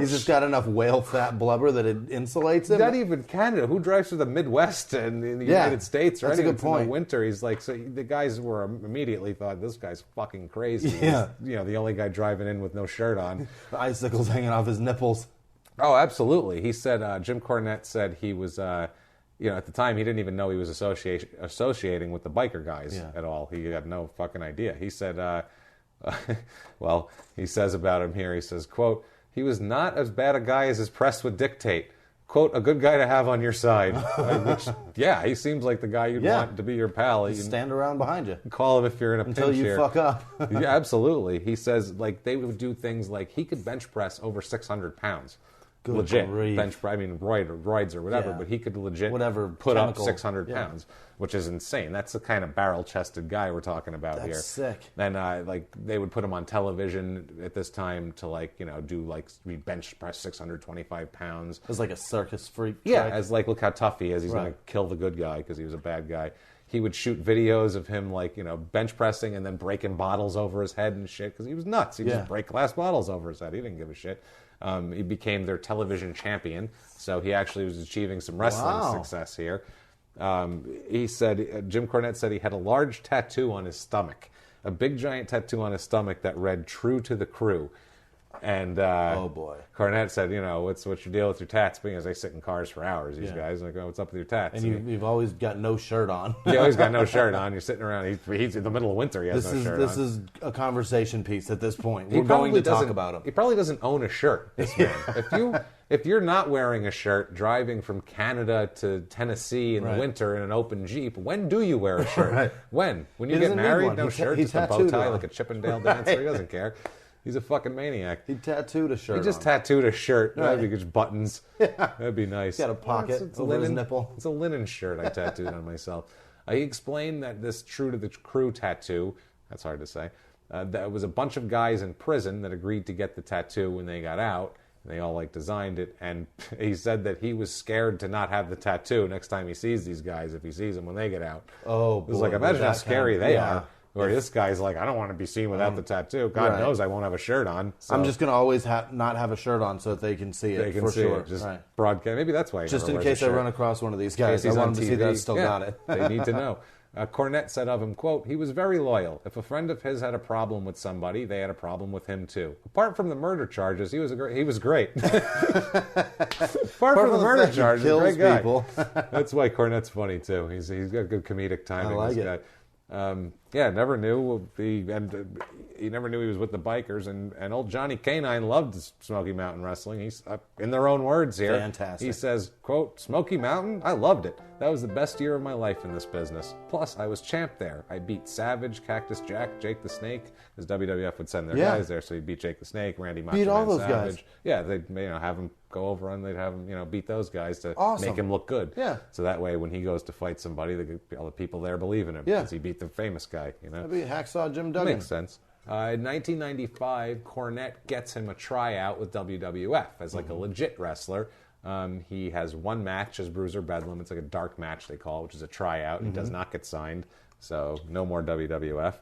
He's just got enough whale fat blubber that it insulates him. Not even Canada. Who drives through the Midwest and in the United States? Right? That's a good point. In the winter, he's like, so the guys were immediately thought this guy's fucking crazy. Yeah. He's, the only guy driving in with no shirt on. Icicles hanging off his nipples. Oh, absolutely. He said Jim Cornette said he was. At the time, he didn't even know he was associating with the biker guys at all. He had no fucking idea. He said, well, he says about him here. He says, "quote." He was not as bad a guy as his press would dictate. Quote, a good guy to have on your side. Which, he seems like the guy you'd want to be your pal. You stand around behind you. Call him if you're in a Until pinch you here. fuck up. Yeah, absolutely. He says, they would do things like he could bench press over 600 pounds. Good legit grief. bench press, roids or whatever, but he could legit put up 600 pounds, which is insane. That's the kind of barrel-chested guy we're talking about here. That's sick. And they would put him on television at this time to we bench press 625 pounds. It was like a circus freak. Yeah, trick. as look how tough he is. He's going to kill the good guy because he was a bad guy. He would shoot videos of him bench pressing and then breaking bottles over his head and shit because he was nuts. He'd just break glass bottles over his head. He didn't give a shit. He became their television champion, so he actually was achieving some wrestling success here. He said, Jim Cornette said he had a large tattoo on his stomach, a big giant tattoo on his stomach that read "True to the Crew." And oh boy, Cornette said, what's your deal with your tats? Because they sit in cars for hours. These guys, what's up with your tats? And you've always got no shirt on. You always got no shirt on. You're sitting around. He's in the middle of winter. He has no shirt on. This is a conversation piece at this point. We're going to talk about him. He probably doesn't own a shirt. This man. If you're not wearing a shirt, driving from Canada to Tennessee in the winter in an open Jeep, when do you wear a shirt? Right. When you He get doesn't need married, one. no shirt, just a bow tie like a Chippendale dancer. He doesn't care. He's a fucking maniac. He tattooed a shirt. He just on. tattooed a shirt. Right. That'd be just buttons. That'd be nice. He's got a pocket over his nipple. It's a linen shirt I tattooed on myself. He explained that this True to the Crew tattoo, that's hard to say, that was a bunch of guys in prison that agreed to get the tattoo when they got out. And they all designed it. And he said that he was scared to not have the tattoo next time he sees these guys, if he sees them when they get out. Oh, boy. It was like, imagine how scary they are. Where Yeah. this guy's like, I don't want to be seen without the tattoo. God knows I won't have a shirt on. So I'm just going to always not have a shirt on so that they can see it. they can for see sure. it. Just right. broadcast. Maybe that's why he Just never in wears case a I shirt. run across one of these In case guys, I he's want on them to see TV. that I still got it. They need to know. Cornette said of him, quote, he was very loyal. If a friend of his had a problem with somebody, they had a problem with him too. Apart from the murder charges, he was great. Apart from the murder charges, kills great guy. people. That's why Cornette's funny too. He's got good comedic timing. I like this it. guy. Never knew he never knew he was with the bikers, and old Johnny Canine loved Smoky Mountain Wrestling. He's in their own words here. Fantastic. He says, quote, Smoky Mountain, I loved it. That was the best year of my life in this business. Plus, I was champ there. I beat Savage, Cactus Jack, Jake the Snake, as WWF would send their guys there. So he beat Jake the Snake, Randy Macho Beat all Man those Savage. guys. Yeah, they'd have him go over and they'd have him beat those guys to Awesome. make him look good. Yeah. So that way, when he goes to fight somebody, all the people there believe in him Yeah. because he beat the famous guy. That'd be Hacksaw Jim Duggan. Makes sense. In 1995, Cornette gets him a tryout with WWF as a legit wrestler. He has one match as Bruiser Bedlam. It's like a dark match, they call it, which is a tryout. He does not get signed. So no more WWF.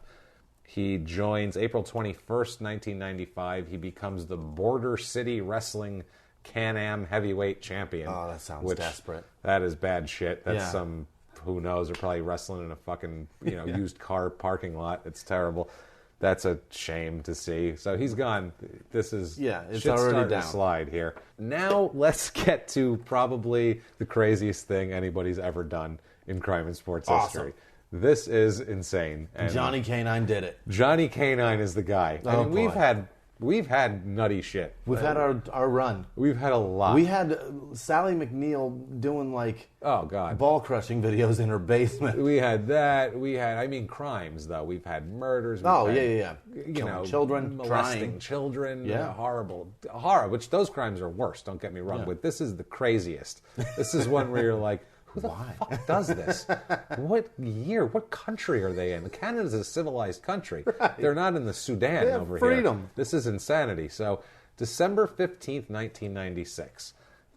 He joins April 21st, 1995. He becomes the Border City Wrestling Can-Am Heavyweight Champion. Oh, that sounds desperate. That is bad shit. That's some, who knows, they're probably wrestling in a fucking used car parking lot. It's terrible. That's a shame to see. So he's gone. This is it's already down. To slide here. Now let's get to probably the craziest thing anybody's ever done in crime and sports history. This is insane. And Johnny Canine did it. Johnny Canine is the guy. I mean, we've had nutty shit. We've had our run. We've had a lot. We had Sally McNeil doing ball crushing videos in her basement. We had that. We had crimes though. We've had murders. Killing children, molesting children. Horrible. Which those crimes are worse. Don't get me wrong. But this is the craziest. This is one where you're like, who the fuck does this? What year? What country are they in? Canada's a civilized country. Right. They're not in the Sudan over freedom. Here. This is insanity. So, December 15th, 1996,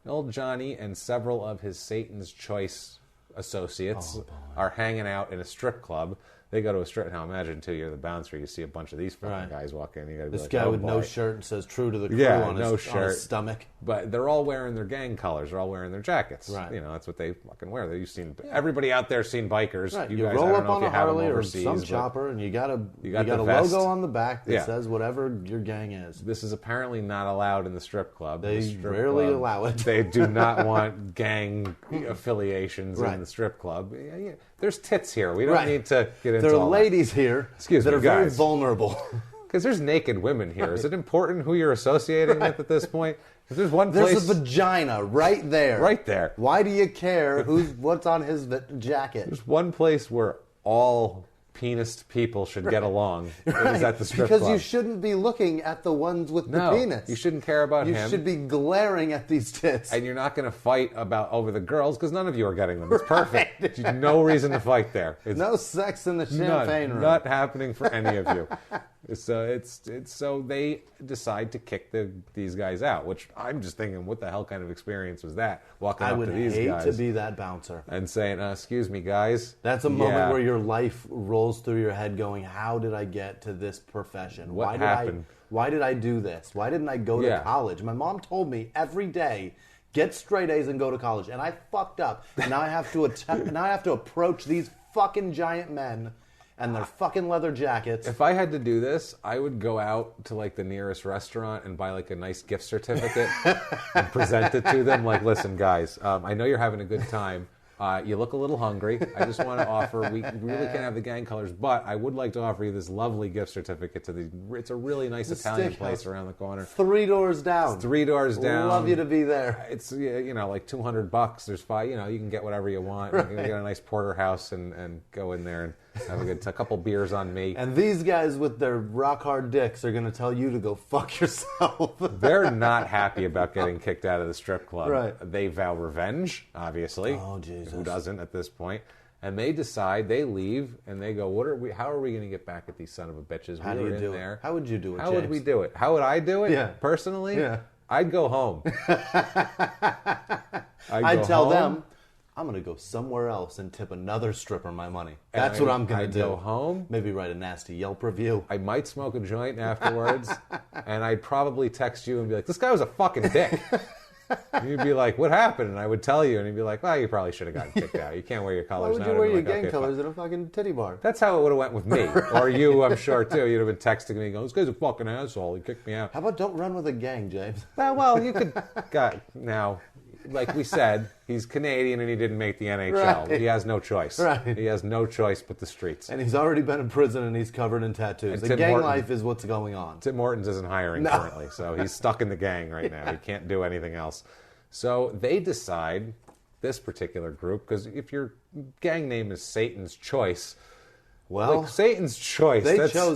old Johnny and several of his Satan's Choice associates are hanging out in a strip club. They go to a strip. Now imagine, too, you're the bouncer. You see a bunch of these fucking guys walk in. You gotta be this guy with no shirt and says "True to the Crew" on his stomach. But they're all wearing their gang colors. They're all wearing their jackets. Right. That's what they fucking wear. You've seen everybody out there seen bikers. Right. You You guys, roll I don't up know on if a you have them Harley or overseas, some but chopper, and you got a the vest. logo on the back that says whatever your gang is. This is apparently not allowed in the strip club. They rarely allow it. They do not want gang affiliations in the strip club. There's tits here. We don't need to get into There are all ladies here that are very vulnerable. Because there's naked women here. Is it important who you're associating with at this point? If there's one place... There's a vagina right there. Right there. Why do you care what's on his jacket? There's one place where all penised people should get along. It is at the strip because club. you shouldn't be looking at the ones with the penis. You shouldn't care about him. You should be glaring at these tits. And you're not going to fight over the girls because none of you are getting them. It's perfect. There's no reason to fight there. It's no sex in the champagne room. Not happening for any of you. So they decide to kick these guys out, which I'm just thinking, what the hell kind of experience was that? Walking up to these guys. I would hate to be that bouncer. And saying, excuse me, guys. That's a moment where your life rolls through your head going, how did I get to this profession? What happened? Why did I do this? Why didn't I go to college? My mom told me every day, get straight A's and go to college. And I fucked up. Now I have to approach these fucking giant men and their fucking leather jackets. If I had to do this, I would go out to the nearest restaurant and buy a nice gift certificate and present it to them. Listen, guys, I know you're having a good time. You look a little hungry. I just want to offer, we really can't have the gang colors, but I would like to offer you this lovely gift certificate to it's a really nice Italian place around the corner. 3 doors down. It's 3 doors down. Love you to be there. It's, $200. There's 5, you can get whatever you want. Right. You can get a nice porterhouse and go in there and have a couple beers on me. And these guys with their rock hard dicks are going to tell you to go fuck yourself. They're not happy about getting kicked out of the strip club. Right. They vow revenge, obviously. Oh, Jesus. Who doesn't at this point? And they decide, they leave, and they go, how are we going to get back at these son of a bitches? How do you do it? How would you do it, How would we do it? How would I do it? Yeah. Personally? Yeah. I'd go home. I'd tell them, I'm going to go somewhere else and tip another stripper my money. That's what I'm going to do. I'd go home. Maybe write a nasty Yelp review. I might smoke a joint afterwards, and I'd probably text you and be like, this guy was a fucking dick. And you'd be like, what happened? And I would tell you, and you'd be like, well, you probably should have gotten kicked out. You can't wear your colors now. now. Why would you wear your gang colors at a fucking titty bar? That's how it would have went with me. Right. Or you, I'm sure, too. You'd have been texting me going, this guy's a fucking asshole. He kicked me out. How about don't run with a gang, James? Well, you could... now, like we said, he's Canadian and he didn't make the NHL. Right. He has no choice. Right. He has no choice but the streets. And he's already been in prison and he's covered in tattoos. The gang life is what's going on. Tim Hortons isn't hiring currently, so he's stuck in the gang right now. He can't do anything else. So they decide, this particular group, because if your gang name is Satan's Choice, well, Satan's Choice.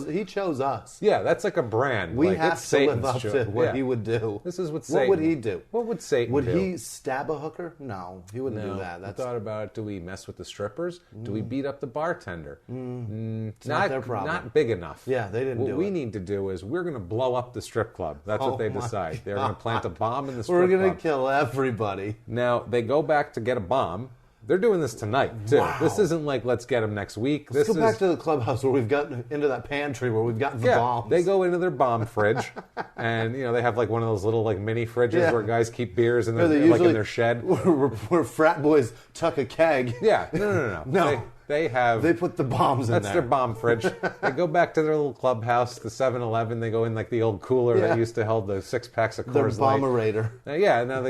He chose us. Yeah, that's like a brand. We have to live up to what he would do. This is what Satan. What would he do? What would Satan do? Would he stab a hooker? No, he wouldn't do that. I thought about it. Do we mess with the strippers? Do we beat up the bartender? It's not their problem. Not big enough. Yeah, they didn't do it. What we need to do is we're going to blow up the strip club. That's what they decide. They're going to plant a bomb in the strip club. We're going to kill everybody. Now, they go back to get a bomb. They're doing this tonight, too. Wow. This isn't like, let's get them next week. Let's go back to the clubhouse where we've gotten into that pantry where we've got the bombs. They go into their bomb fridge, and they have like one of those little like mini fridges where guys keep beers in their, like in their shed. Where frat boys tuck a keg. Yeah, no. No. They put the bombs in there. That's their bomb fridge. They go back to their little clubhouse, the 7-Eleven. They go in like the old cooler that used to hold the 6-packs of Coors Light. Bomberator. Now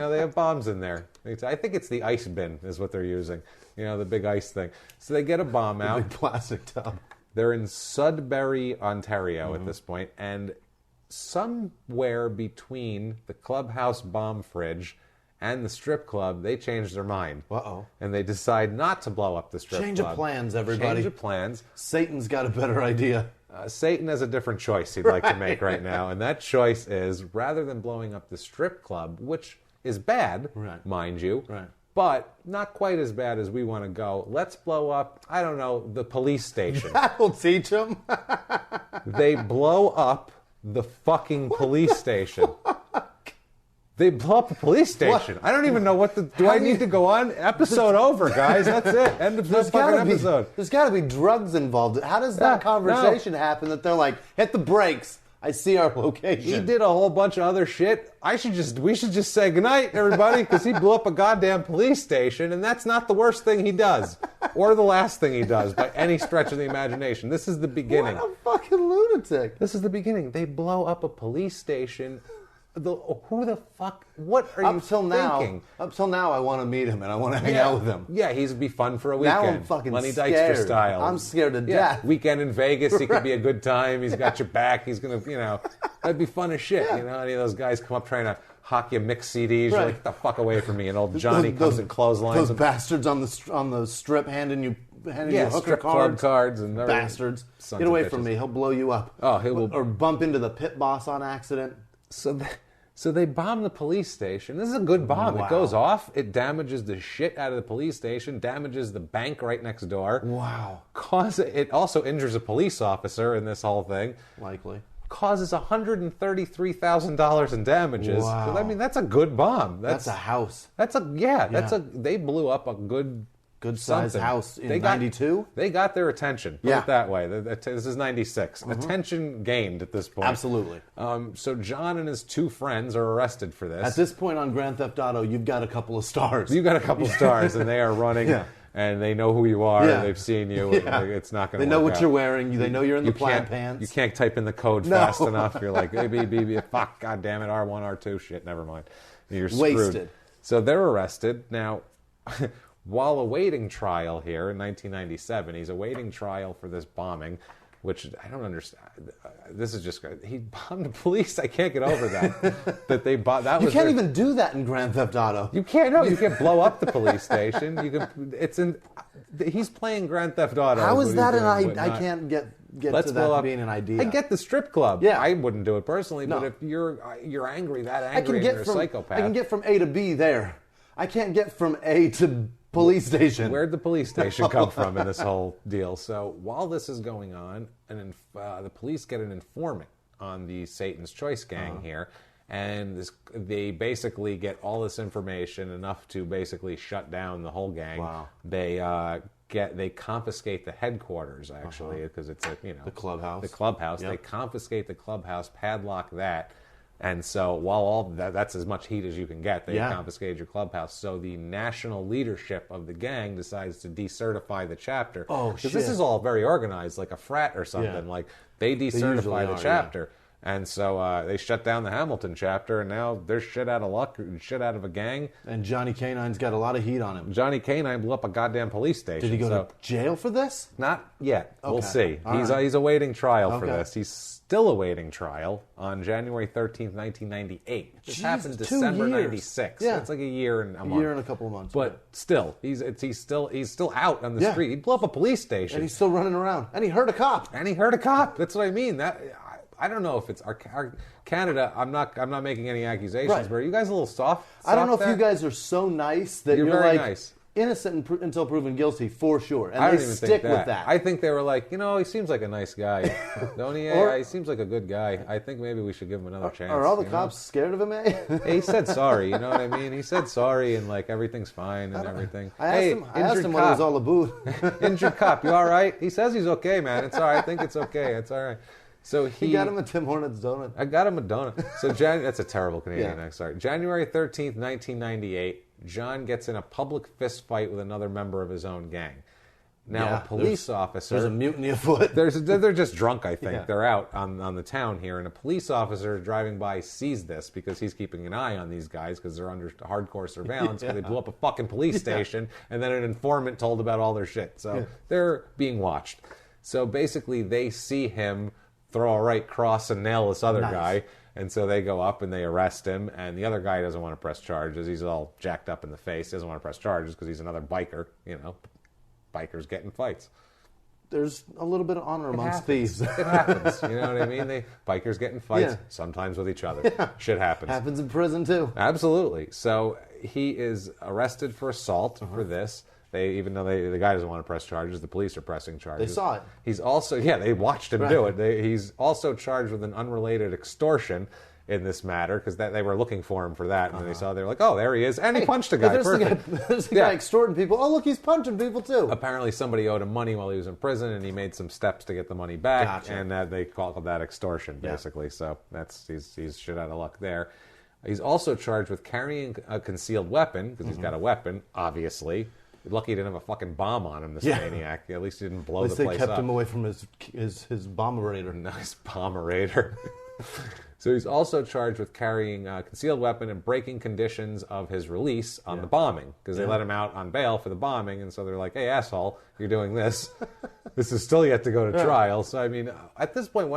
they have bombs in there. I think it's the ice bin is what they're using. The big ice thing. So they get a bomb out. Big plastic tub. They're in Sudbury, Ontario at this point, and somewhere between the clubhouse bomb fridge and the strip club, they change their mind. Uh-oh. And they decide not to blow up the strip club. Change of plans, everybody. Change of plans. Satan's got a better idea. Satan has a different choice he'd like to make right now, and that choice is, rather than blowing up the strip club, which is bad, mind you, but not quite as bad as we want to go, let's blow up, I don't know, the police station. That'll teach them. They blow up the fucking police station. They blow up the police station. What? I don't even know what the... Do I need to go on? Episode over, guys. That's it. End of the fucking episode. There's got to be drugs involved. How does that conversation happen that they're like, hit the brakes, I see our location? He did a whole bunch of other shit. We should just say goodnight, everybody, because he blew up a goddamn police station, and that's not the worst thing he does. Or the last thing he does, by any stretch of the imagination. This is the beginning. What a fucking lunatic. This is the beginning. They blow up a police station... Who the fuck? What are you thinking? Up till now, I want to meet him and I want to hang out with him. Yeah, he'd be fun for a weekend. Now I'm fucking Lenny scared. Dykstra style. I'm scared to death. Weekend in Vegas, he could be a good time. He's got your back. He's gonna, that'd be fun as shit. Any of those guys come up trying to hawk you mixed CDs. You're like, get the fuck away from me. And old Johnny comes and clotheslines those bastards on the strip handing you hooker strip cards. Club cards and bastards. Get away from me. He'll blow you up. Oh, he will. Or bump into the pit boss on accident. So they bomb the police station. This is a good bomb. Wow. It goes off. It damages the shit out of the police station, damages the bank right next door. Wow. It also injures a police officer in this whole thing. Likely. Causes $133,000 in damages. Wow. I mean, that's a good bomb. That's a house. They blew up a good sized house in 92? They got their attention. Put it that way. This is 96. Attention gained at this point. Absolutely. So John and his 2 friends are arrested for this. At this point on Grand Theft Auto, you've got a couple of stars. You've got a couple of stars, and they are running, and they know who you are, and they've seen you, and it's not going to work They know what out. you're wearing. They know you're in the plaid pants. You can't type in the code fast enough. You're like, fuck, God damn it, R1, R2, shit, never mind. You're screwed. Wasted. So they're arrested. Now... While awaiting trial here in 1997, he's awaiting trial for this bombing, which I don't understand. This is just he bombed the police. I can't get over that. That they bought. That you was can't even do that in Grand Theft Auto. You can't. No, you can't blow up the police station. You can. It's in. He's playing Grand Theft Auto. How is that an idea? I can't get to that being an idea. I get the strip club. Yeah. I wouldn't do it personally, but if you're angry, and you're a psychopath. I can get from A to B there. I can't get from A to police station. Where'd the police station come from in this whole deal? So while this is going on, the police get an informant on the Satan's Choice gang here, and they basically get all this information, enough to basically shut down the whole gang. Wow. They confiscate the headquarters, actually, because it's the clubhouse. The clubhouse. Yep. They confiscate the clubhouse, padlock that. And so while that's as much heat as you can get, they confiscated your clubhouse. So the national leadership of the gang decides to decertify the chapter. Oh, shit. Because this is all very organized, like a frat or something. Yeah. Like they decertify the chapter. Yeah. And so they shut down the Hamilton chapter, and now they're shit out of luck, shit out of a gang. And Johnny Canine's got a lot of heat on him. Johnny Canine blew up a goddamn police station. Did he go to jail for this? Not yet. Okay. We'll see. Right. He's awaiting trial for this. He's still awaiting trial on January 13th, 1998. This happened December 96. Yeah. It's like a year and a month. A year and a couple of months. But still, he's still out on the street. He blew up a police station. And he's still running around. And he hurt a cop. That's what I mean. I don't know if it's our Canada. I'm not making any accusations, but are you guys a little soft? I don't know there? if you guys are so nice that You're you're very like, nice. innocent until proven guilty, for sure. And I they don't even stick think with that. I think they were like, he seems like a nice guy. Don't he? Or- He seems like a good guy. I think maybe we should give him another chance. Are all the cops scared of him, eh? He said sorry, you know what I mean? He said sorry and like everything's fine and everything. I asked him what it was all about. Injured cop, you all right? He says he's okay, man. It's all right. I think it's okay. It's all right. So He got him a Tim Hortons donut. I got him a donut. So that's a terrible Canadian Yeah. accent. Sorry. January 13th, 1998, John gets in a public fist fight with another member of his own gang. Now, a police officer... There's a mutiny afoot. They're just drunk, I think. Yeah. They're out on the town here, and a police officer driving by sees this because he's keeping an eye on these guys because they're under hardcore surveillance because they blew up a fucking police station, and then an informant told about all their shit. So they're being watched. So basically, they see him throw a right cross and nail this other guy. And so they go up and they arrest him. And the other guy doesn't want to press charges. He's all jacked up in the face. He doesn't want to press charges because he's another biker. Bikers get in fights. There's a little bit of honor amongst thieves. It happens. You know what I mean? Bikers get in fights, sometimes with each other. Shit happens. Happens in prison, too. Absolutely. So he is arrested for assault for this. Even though the guy doesn't want to press charges, the police are pressing charges. They saw it. He's also, they watched him do it. He's also charged with an unrelated extortion in this matter because they were looking for him for that, and then they saw, they were like, oh, there he is, and he punched a guy. There's the guy extorting people. Oh, look, he's punching people too. Apparently, somebody owed him money while he was in prison, and he made some steps to get the money back, and they called that extortion, basically. So he's shit out of luck there. He's also charged with carrying a concealed weapon because he's got a weapon, obviously. Lucky he didn't have a fucking bomb on him, this maniac. At least he didn't blow the place up. At least they kept him away from his bomberator. Nice bomberator. So he's also charged with carrying a concealed weapon and breaking conditions of his release on the bombing because they let him out on bail for the bombing, and so they're like, hey, asshole, you're doing this. This is still yet to go to trial. So, I mean, at this point,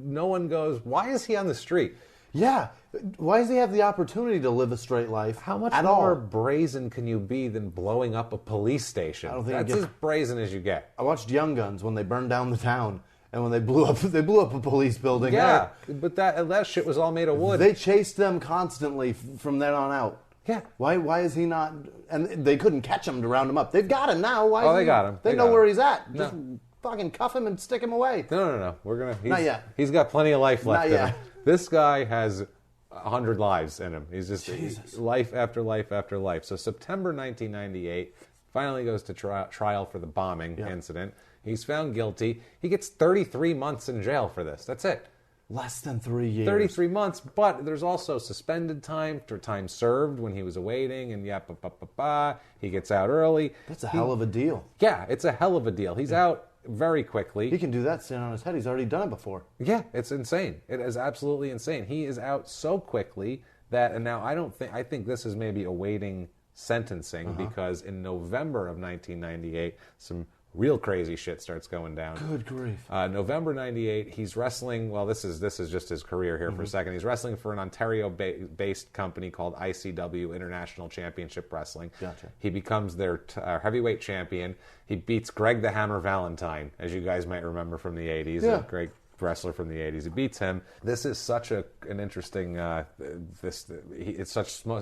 no one goes, why is he on the street? Yeah. Why does he have the opportunity to live a straight life? How much more brazen can you be than blowing up a police station? I don't think that's as brazen as you get. I watched Young Guns when they burned down the town, and when they blew up a police building. Yeah, but that shit was all made of wood. They chased them constantly from then on out. Yeah. Why is he not? And they couldn't catch him to round him up. They've got him now. They got him. They know where he's at. Just fucking cuff him and stick him away. No. Not yet. He's got plenty of life left Not in yet. him. This guy has 100 lives in him. He's just life after life after life. So September 1998, finally goes to trial for the bombing incident. He's found guilty. He gets 33 months in jail for this. That's it. Less than 3 years. 33 months, but there's also suspended time for time served when he was awaiting, and he gets out early. That's a hell of a deal. Yeah, it's a hell of a deal. He's out very quickly. He can do that standing on his head. He's already done it before. Yeah, it's insane. It is absolutely insane. He is out so quickly that, and now I think this is maybe awaiting sentencing because in November of 1998, some real crazy shit starts going down. Good grief. November 98, he's wrestling, well, this is just his career here for a second. He's wrestling for an Ontario-based company called ICW, International Championship Wrestling. Gotcha. He becomes their heavyweight champion. He beats Greg the Hammer Valentine, as you guys might remember from the 80s. Yeah. A great wrestler from the 80s. He beats him. This is such an interesting, it's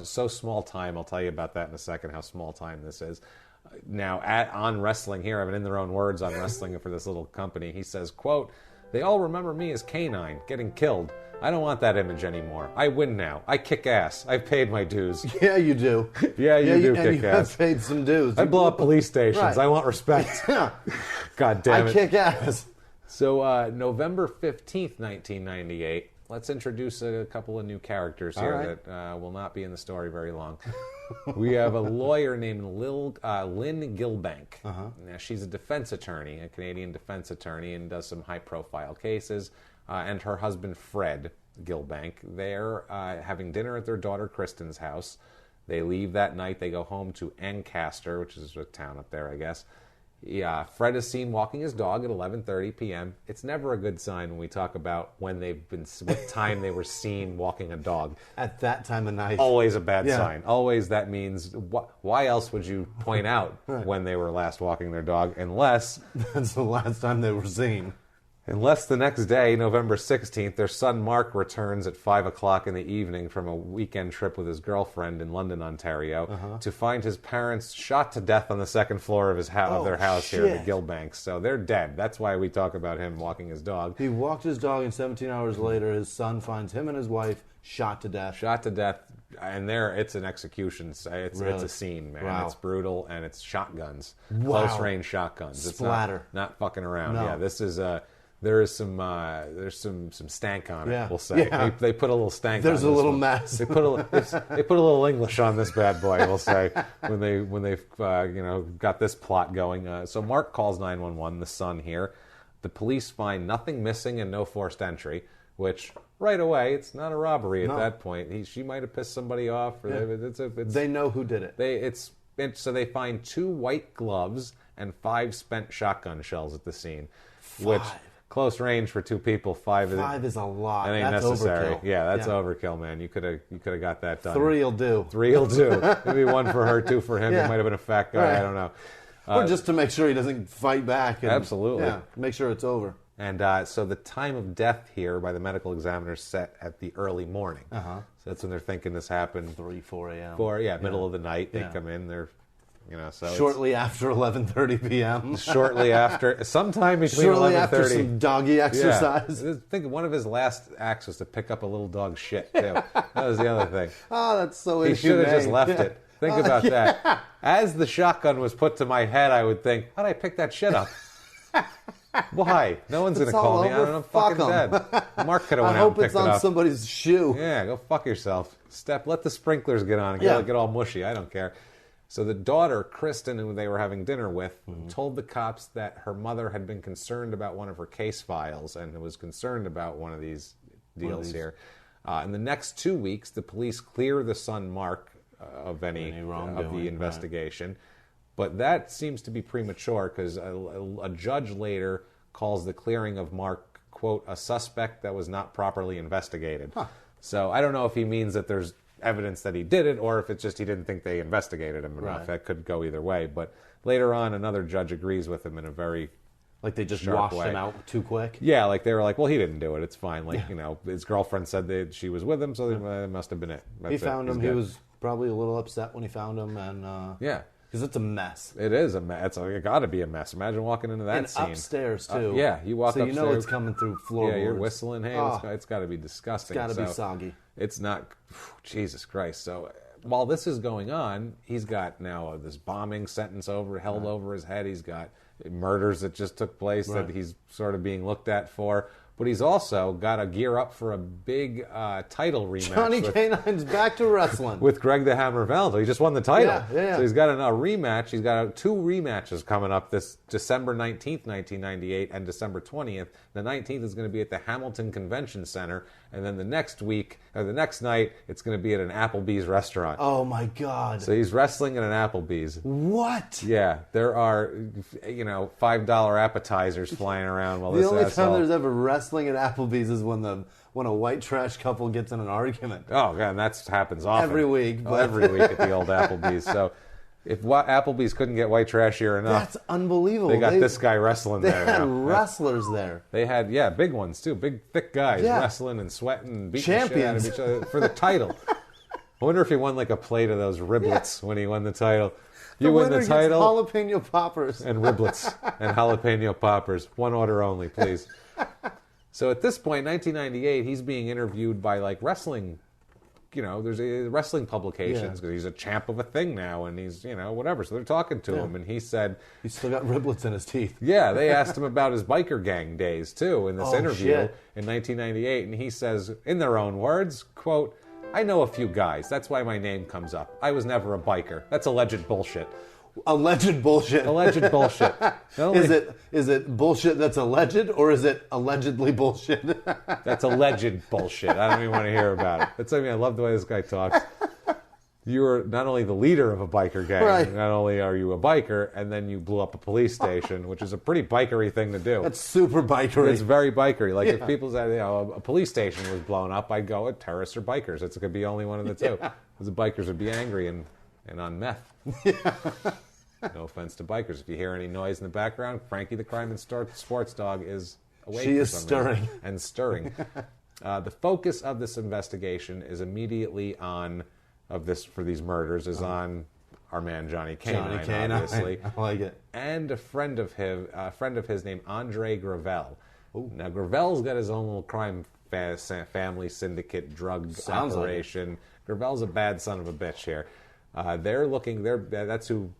so small time. I'll tell you about that in a second, how small time this is. Now, on wrestling here, I mean, in their own words on wrestling for this little company, he says, quote, "They all remember me as Canine, getting killed. I don't want that image anymore. I win now. I kick ass. I've paid my dues." Yeah, you do. Yeah, you do and kick you ass. have paid some dues. I blow up police stations. Right. I want respect. Yeah. God damn it. I kick ass. So, November 15th, 1998, let's introduce a couple of new characters here that will not be in the story very long. We have a lawyer named Lynn Gilbank. Now, she's a defense attorney, a Canadian defense attorney, and does some high-profile cases. And her husband, Fred Gilbank, they're having dinner at their daughter Kristen's house. They leave that night. They go home to Ancaster, which is a town up there, I guess. Yeah, Fred is seen walking his dog at 11:30 p.m. It's never a good sign when we talk about what time they were seen walking a dog. At that time of night. Always a bad sign. Always that means, why else would you point out when they were last walking their dog, unless... That's the last time they were seen. Unless the next day, November 16th, their son Mark returns at 5 o'clock in the evening from a weekend trip with his girlfriend in London, Ontario, to find his parents shot to death on the second floor of their house here in the Gilbanks. So they're dead. That's why we talk about him walking his dog. He walked his dog, and 17 hours later, his son finds him and his wife shot to death. Shot to death. And it's an execution. It's a scene, man. Wow. It's brutal, and it's shotguns. Wow. Close-range shotguns. Splatter. It's not fucking around. No. Yeah, this is... there's some stank on it. Yeah. We'll say Yeah. they put a little stank. There's on a this little one. mess. They put a little English on this bad boy. We'll say when they've got this plot going. So Mark calls 911. The son here. The police find nothing missing and no forced entry. Which right away, it's not a robbery at that point. She might have pissed somebody off. Or They know who did it. So they find 2 white gloves and 5 spent shotgun shells at the scene. Which close range for 2 people. 5 is a lot. That ain't That's necessary. overkill. Yeah, that's overkill, man. You could have got that done. 3 will do. 3 will do. Maybe 1 for her, 2 for him. Yeah. He might have been a fat guy. Right. I don't know. Or just to make sure he doesn't fight back. And, Absolutely. Yeah, make sure it's over. And so the time of death here by the medical examiner is set at the early morning. So that's when they're thinking this happened. 3, 4 a.m. Middle of the night. They Yeah. come in. They're, so Shortly after 11:30 p.m. shortly after, sometime between Shortly 11:30. after some doggy exercise. Yeah. I think one of his last acts was to pick up a little dog's shit, too. That was the other thing. Oh, that's so He should have just inhumane. left Yeah. it. Think about that. As the shotgun was put to my head, I would think, how'd I pick that shit up? Why? No one's going to It's call all me. I over. don't know. Fucking Fuck 'em. dead. Mark could have I went out and hope it's picked it on up. somebody's shoe. Yeah, go fuck yourself. Let the sprinklers get on and Yeah. get all mushy. I don't care. So the daughter, Kristen, who they were having dinner with, told the cops that her mother had been concerned about one of her case files and was concerned about one of these deals here. In the next 2 weeks, the police clear the son, Mark, of any of wrongdoing, the investigation. But that seems to be premature because a judge later calls the clearing of Mark, quote, a suspect that was not properly investigated. So I don't know if he means that there's evidence that he did it or if it's just he didn't think they investigated him enough. Right. That could go either way. But later on, another judge agrees with him in a very Like they just sharp washed way. him out too quick. Yeah, like they were like, well, he didn't do it. It's fine. Like, his girlfriend said that she was with him, so it must have been it. That's He it. found He's him. He good. was probably a little upset when he found him, and Yeah. because it's a mess. It is a mess. It got to be a mess. Imagine walking into that And scene. upstairs too. Yeah, you walk so upstairs. you know it's coming through floorboards. Yeah, you're whistling. Hey, Oh, it's got to be disgusting. it's got to be So soggy. It's not. Jesus Christ. So while this is going on, he's got now this bombing sentence held over his head. He's got murders that just took place that he's sort of being looked at for. But he's also got to gear up for a big title rematch. Johnny K-9's back to wrestling. With Greg the Hammer Valdo. He just won the title. Yeah. So he's got a rematch. He's got 2 rematches coming up this December 19th, 1998 and December 20th. The 19th is going to be at the Hamilton Convention Center. And then the next night, it's going to be at an Applebee's restaurant. Oh my God. So he's wrestling at an Applebee's. What? Yeah, there are, $5 appetizers flying around while The this only time asshole... there's ever wrestling at Applebee's is when a white trash couple gets in an argument. Oh, God, and that happens often. Every week, Oh, but- every week at the old Applebee's. So if Applebee's couldn't get white trashier enough, That's unbelievable. they got this guy wrestling They there. had now. wrestlers there. They had, big ones too. Big, thick guys Yeah. wrestling and sweating and beating the shit out of Champions. each other for the title. I wonder if he won like a plate of those riblets when he won the title. You win winner the title gets jalapeno poppers. and riblets and jalapeno poppers. One order only, please. So at this point, 1998, he's being interviewed by like wrestling, there's wrestling publications because he's a champ of a thing now and he's, whatever. So they're talking to him and he said, He's still got riblets in his teeth. yeah, they asked him about his biker gang days too in this Oh, interview shit. in 1998. And he says, in their own words, quote, I know a few guys. That's why my name comes up. I was never a biker. That's alleged bullshit. Alleged bullshit. Alleged bullshit. Not only- Is it bullshit that's alleged, or is it allegedly bullshit? That's alleged bullshit. I don't even want to hear about it. I love the way this guy talks. You're not only the leader of a biker gang, Right. not only are you a biker, and then you blew up a police station, which is a pretty bikery thing to do. That's super bikery. It's very bikery. Like if people said, a police station was blown up, I'd go, terrorists or bikers. It could be only one of the two. Because the bikers would be angry and on meth. No offense to bikers. If you hear any noise in the background, Frankie the Crime and Sports Dog is awake She for is some stirring. reason, and stirring. The focus of this investigation is immediately on for these murders is on our man Johnny Canine, obviously. I like it. And a friend of his named Andre Gravel. Ooh. Now Gravel's got his own little crime family syndicate drug operation. Like Gravel's a bad son of a bitch here. That's who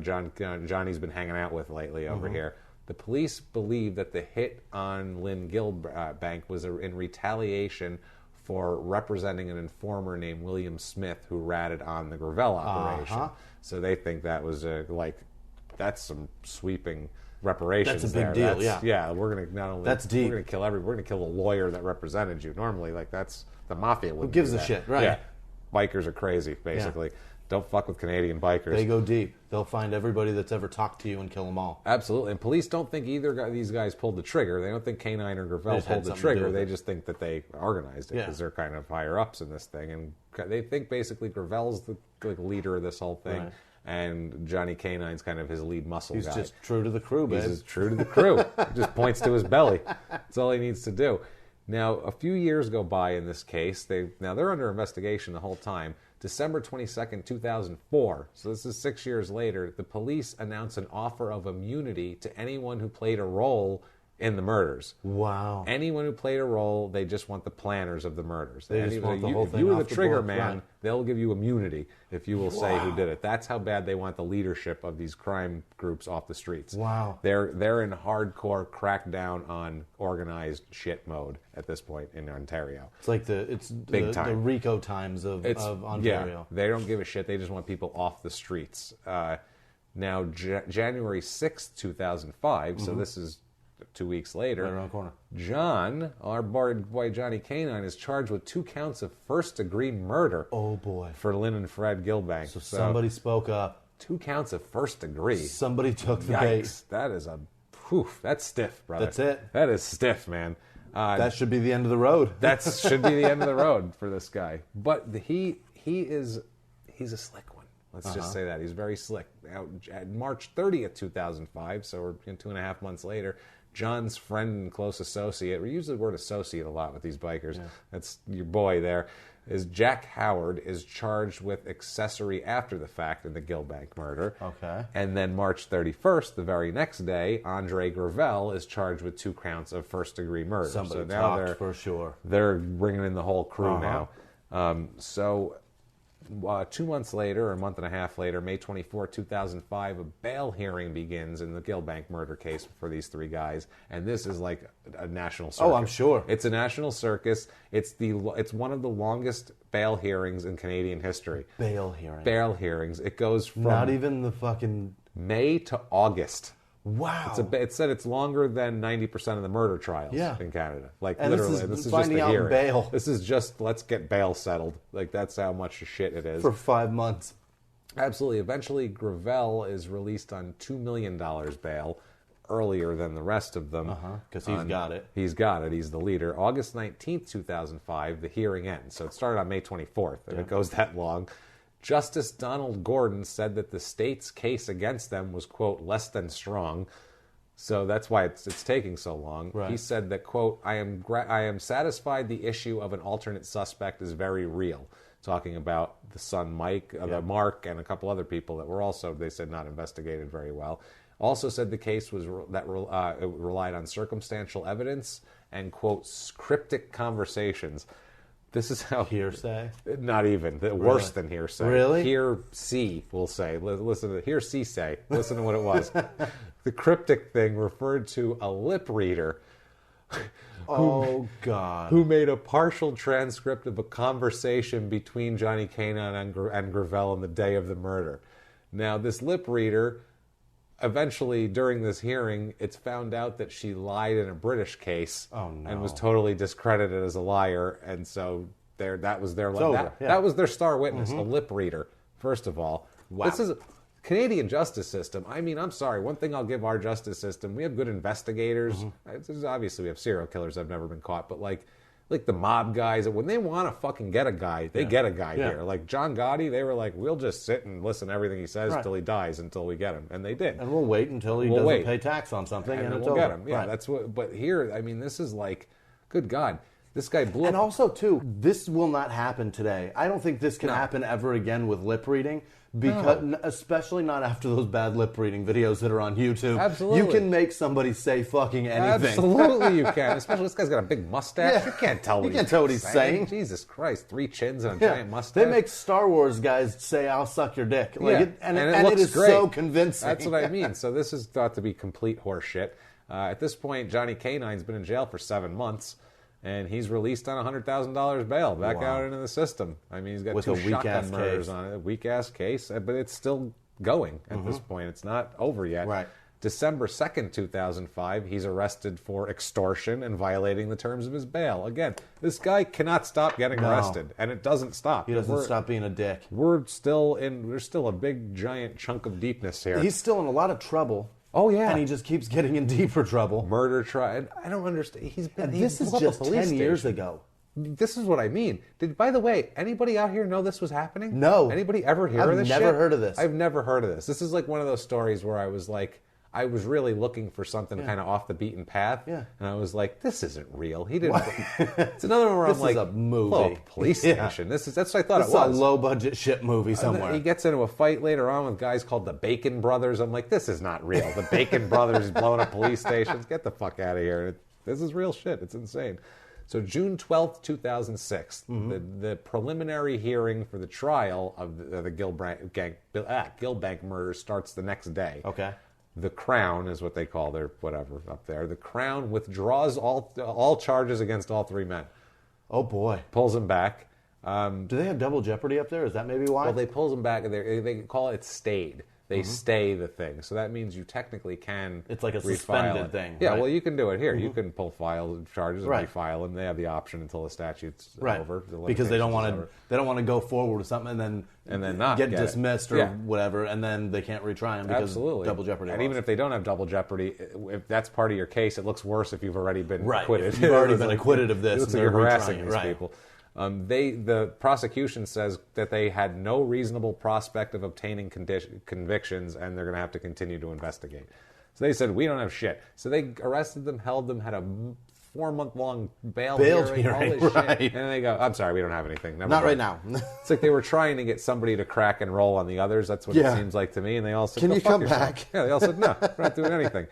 Johnny's been hanging out with lately over here. The police believe that the hit on Lynn Gilbank was in retaliation for representing an informer named William Smith who ratted on the Gravel operation. So they think that was that's some sweeping reparations. That's a big deal. Yeah, we're gonna not only that's deep. We're gonna kill the lawyer that represented you. Normally, that's the mafia. Who gives a shit, right? Yeah, bikers are crazy. Basically, don't fuck with Canadian bikers. They go deep. They'll find everybody that's ever talked to you and kill them all. Absolutely. And police don't think either of these guys pulled the trigger. They don't think Canine or Gravel pulled the trigger. They just think that they organized it because they're kind of higher ups in this thing. And they think basically Gravel's the leader of this whole thing. Right. And Johnny Canine's kind of his lead muscle guy. He's just true to the crew, babe. He's just true to the crew. He just points to his belly. That's all he needs to do. Now, a few years go by in this case. They're under investigation the whole time. December 22nd, 2004, so this is 6 years later, the police announce an offer of immunity to anyone who played a role in the murders. Wow. Anyone who played a role, they just want the planners of the murders. They just want the whole thing if you were off the the trigger book, man, right. They'll give you immunity if you will say who did it. That's how bad they want the leadership of these crime groups off the streets. Wow. They're in hardcore crackdown on organized shit mode at this point in Ontario. It's like the Rico times of Ontario. Yeah, they don't give a shit. They just want people off the streets. Now, January 6th, 2005, so this is 2 weeks later, right around the corner. John, our boy Johnny Canine, is charged with 2 counts of first-degree murder. Oh, boy. For Lynn and Fred Gilbank. So somebody spoke up. 2 counts of first degree. Somebody took the bait. That is that's stiff, brother. That's it. That is stiff, man. That should be the end of the road. That should be the end of the road for this guy. But he's a slick one. Let's just say that. He's very slick. Now, March 30th, 2005, so we're 2.5 months later, John's friend and close associate, we use the word associate a lot with these bikers. Yeah. That's your boy there, is Jack Howard is charged with accessory after the fact in the Gilbank murder. Okay. And then March 31st, the very next day, Andre Gravel is charged with 2 counts of first-degree murder. Somebody so now talked for sure. They're bringing in the whole crew now. 2 months later, or a month and a half later, May 24, 2005, a bail hearing begins in the Gilbank murder case for these 3 guys, and this is like a national circus. Oh, I'm sure. It's a national circus. It's one of the longest bail hearings in Canadian history. Bail hearing. Bail hearings. It goes from not even the fucking May to August. Wow. It said it's longer than 90% of the murder trials in Canada. Like, and literally, this is just finding the out hearing. bail. This is just, let's get bail settled. Like, that's how much shit it is. For 5 months. Absolutely. Eventually, Gravel is released on $2 million bail earlier than the rest of them. Because he's got it. He's got it. He's the leader. August 19th, 2005, the hearing ends. So it started on May 24th, and it goes that long. Justice Donald Gordon said that the state's case against them was, quote, less than strong. So that's why it's taking so long. Right. He said that, quote, I am satisfied the issue of an alternate suspect is very real. Talking about the son Mike, Mark, and a couple other people that were also, they said, not investigated very well. Also said the case was it relied on circumstantial evidence and, quote, cryptic conversations. This is how... Hearsay? Not even. Worse than hearsay. Really? Hear-see, we'll say. Listen to hear-see say. Listen to what it was. The cryptic thing referred to a lip reader who made a partial transcript of a conversation between Johnny Canine and Gravel on the day of the murder. Now, this lip reader... Eventually, during this hearing, it's found out that she lied in a British case and was totally discredited as a liar. And so that was their star witness, a lip reader. First of all, this is a Canadian justice system. I mean, I'm sorry. One thing I'll give our justice system: we have good investigators. Obviously, we have serial killers that have never been caught, but like, like the mob guys, when they want to fucking get a guy, they get a guy here. Like John Gotti, they were like, we'll just sit and listen to everything he says until he dies, until we get him. And they did. And we'll wait until he doesn't pay tax on something, and it's we'll over. Get him. Yeah, that's what. But here, I mean, this is like, good God. This guy blew up. And also, too, this will not happen today. I don't think this can happen ever again with lip reading, because especially not after those bad lip reading videos that are on YouTube. Absolutely. You can make somebody say fucking anything. Absolutely you can. Especially this guy's got a big mustache. You can't tell what he's saying. Jesus Christ, 3 chins and a giant mustache. They make Star Wars guys say, I'll suck your dick. And it is great. So convincing. That's what I mean. So this is thought to be complete horse shit. At this point, Johnny K-9's been in jail for 7 months. And he's released on $100,000 bail back out into the system. I mean, he's got with 2 a shotgun murders on it. A weak-ass case, but it's still going at this point. It's not over yet. Right. December 2nd, 2005, he's arrested for extortion and violating the terms of his bail. Again, this guy cannot stop getting arrested, and it doesn't stop. He doesn't stop being a dick. There's still a big, giant chunk of deepness here. He's still in a lot of trouble. Oh, yeah. And he just keeps getting in deeper trouble. Murder trial. I don't understand. This is just 10 years ago. This is what I mean. By the way, anybody out here know this was happening? No. Anybody ever hear of this shit? I've never heard of this. I've never heard of this. This is like one of those stories where I was like, I was really looking for something kind of off the beaten path. Yeah. And I was like, this isn't real. He didn't. It's another one where I'm like, this is a movie. Oh, police station. That's what I thought it was. This is a low-budget shit movie somewhere. He gets into a fight later on with guys called the Bacon Brothers. I'm like, this is not real. The Bacon Brothers blowing up police stations. Get the fuck out of here. This is real shit. It's insane. So June 12th, 2006, the preliminary hearing for the trial of the Gilbank murder starts the next day. Okay. The Crown is what they call their whatever up there. The Crown withdraws all charges against all 3 men. Oh, boy. Pulls them back. Do they have double jeopardy up there? Is that maybe why? Well, they pulls them back. They call it stayed. They stay the thing. So that means you technically can It's like a refile suspended it. thing. Yeah, right? well, you can do it here. You can pull file charges and Right. refile them. They have the option until the statute's Right. over. Because they don't want to go forward with something and then not get get dismissed it. or whatever, and then they can't retry them because Absolutely. double jeopardy. And even if they don't have double jeopardy, if that's part of your case, it looks worse if you've already been acquitted. If you've already been acquitted of this, It looks like they're you're harassing retrying, these right. people. The prosecution says that they had no reasonable prospect of obtaining convictions, and they're going to have to continue to investigate. So they said, we don't have shit. So they arrested them, held them, had a 4-month-long bail hearing, all this right. shit. And they go, I'm sorry, we don't have anything. Never Not mind. right now. It's like they were trying to get somebody to crack and roll on the others. That's what it seems like to me. And they all said, Can go you fuck come yourself. back? Yeah, they all said, no, we're not doing anything.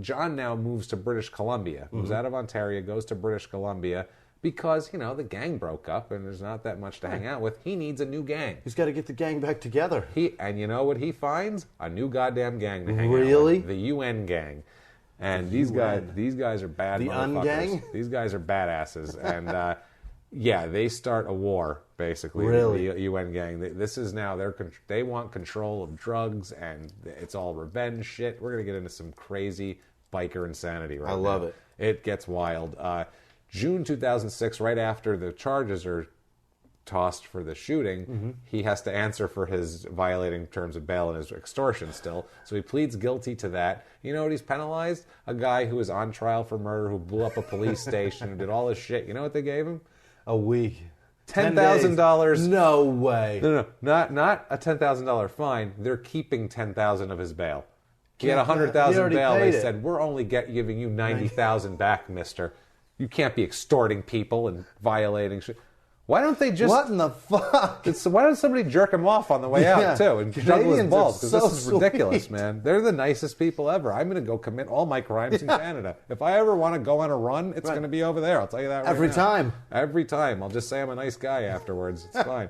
John now moves to British Columbia. Moves out of Ontario, goes to British Columbia because, the gang broke up and there's not that much to hang out with. He needs a new gang. He's got to get the gang back together. And you know what he finds? A new goddamn gang to hang out Really? with. The UN gang. And these guys are bad The motherfuckers. Un-gang? These guys are badasses. And they start a war, basically. Really? The UN gang. This is now they want control of drugs, and it's all revenge shit. We're going to get into some crazy biker insanity right now. I love it. It gets wild. June 2006, right after the charges are tossed for the shooting, he has to answer for his violating terms of bail and his extortion still. So he pleads guilty to that. You know what he's penalized? A guy who was on trial for murder, who blew up a police station, who did all this shit. You know what they gave him? A week. $10,000. No way. No, not a $10,000 fine. They're keeping $10,000 of his bail. He had $100,000 bail. They said, we're only giving you $90,000 back, mister. You can't be extorting people and violating shit. Why don't they just... What in the fuck? Why don't somebody jerk him off on the way out, too, and juggle his balls? Because this is ridiculous, sweet. man. They're the nicest people ever. I'm going to go commit all my crimes in Canada. If I ever want to go on a run, it's going to be over there. I'll tell you that right Every now. time. Every time. I'll just say I'm a nice guy afterwards. It's fine.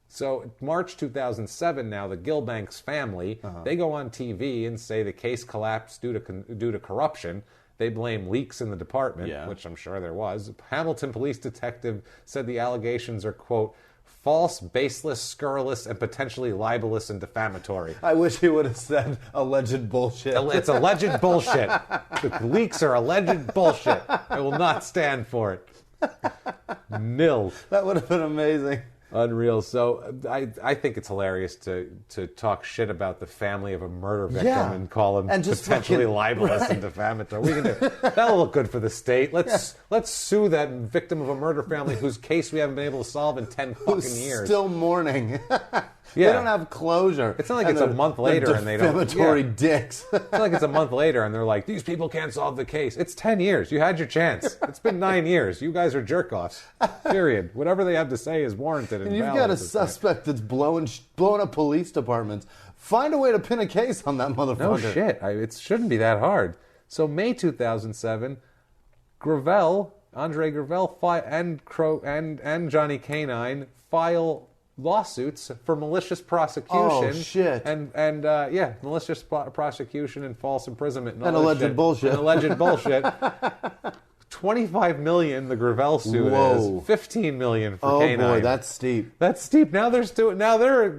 So, March 2007 now, the Gilbanks family, they go on TV and say the case collapsed due to corruption. They blame leaks in the department, which I'm sure there was. Hamilton police detective said the allegations are, quote, false, baseless, scurrilous, and potentially libelous and defamatory. I wish he would have said alleged bullshit. It's alleged bullshit. The leaks are alleged bullshit. I will not stand for it. Nil. That would have been amazing. Unreal. So I think it's hilarious to talk shit about the family of a murder victim and call them and just potentially libelous and defamatory. We can do, that'll look good for the state. Let's sue that victim of a murder family whose case we haven't been able to solve in 10 fucking years. Still mourning. They don't have closure. It's not like it's a month later and they don't. Defamatory dicks. It's not like it's a month later and they're like, these people can't solve the case. It's 10 years. You had your chance. It's been 9 years. You guys are jerk-offs. Period. Whatever they have to say is warranted. And you've got a suspect that's blowing up police departments. Find a way to pin a case on that motherfucker. No shit. It shouldn't be that hard. So May 2007, Andre Gravel and Johnny Canine file lawsuits for malicious prosecution. Oh, shit. And malicious prosecution and false imprisonment. And alleged bullshit. And alleged bullshit. $25 million the Gravel suit is. $15 million for Canine. Oh boy, that's steep. That's steep. Now they're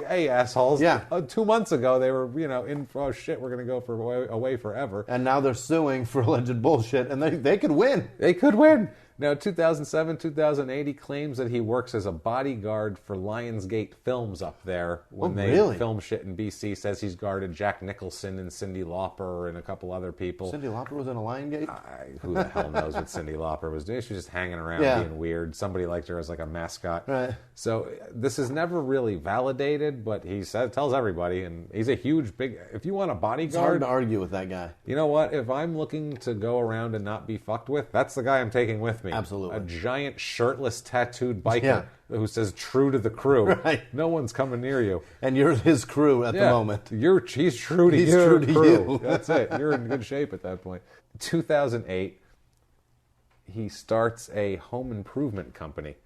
hey assholes. Yeah. 2 months ago they were in for, oh shit, we're gonna go away forever. And now they're suing for alleged bullshit, and they could win. They could win. Now, 2007, 2008, he claims that he works as a bodyguard for Lionsgate Films up there when they film shit in B.C. Says he's guarded Jack Nicholson and Cyndi Lauper and a couple other people. Cyndi Lauper was in a Lionsgate? Who the hell knows what Cyndi Lauper was doing? She was just hanging around being weird. Somebody liked her as like a mascot. Right. So this is never really validated, but he tells everybody, and he's a huge, big... If you want a bodyguard... It's hard to argue with that guy. You know what? If I'm looking to go around and not be fucked with, that's the guy I'm taking with me. Absolutely. A giant, shirtless, tattooed biker who says "true to the crew." Right. No one's coming near you. And you're his crew at the moment. He's true to He's your true to crew. you. That's it. You're in good shape at that point. 2008, he starts a home improvement company.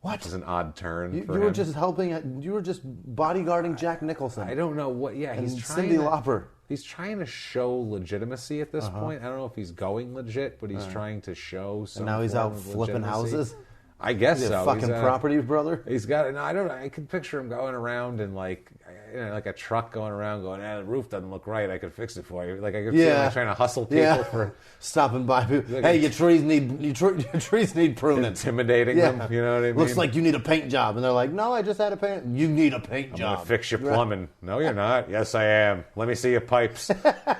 What? Which is an odd turn You for were him. just helping. You were just bodyguarding Jack Nicholson. I don't know what. Yeah, and he's trying. Cyndi Lauper. He's trying to show legitimacy at this point. I don't know if he's going legit, but he's trying to show some. And now he's form out of flipping legitimacy. houses. I guess He's so. a fucking property brother. He's got. No, I don't. I can picture him going around in like a truck going around, going, "The roof doesn't look right. I could fix it for you." Like I could see him like, trying to hustle people for stopping by people. Hey, your trees need pruning. Intimidating them. You know what I mean? Looks like you need a paint job, and they're like, "No, I just had a paint. You need a paint job. I'm gonna fix your plumbing." No, you're not. Yes, I am. Let me see your pipes.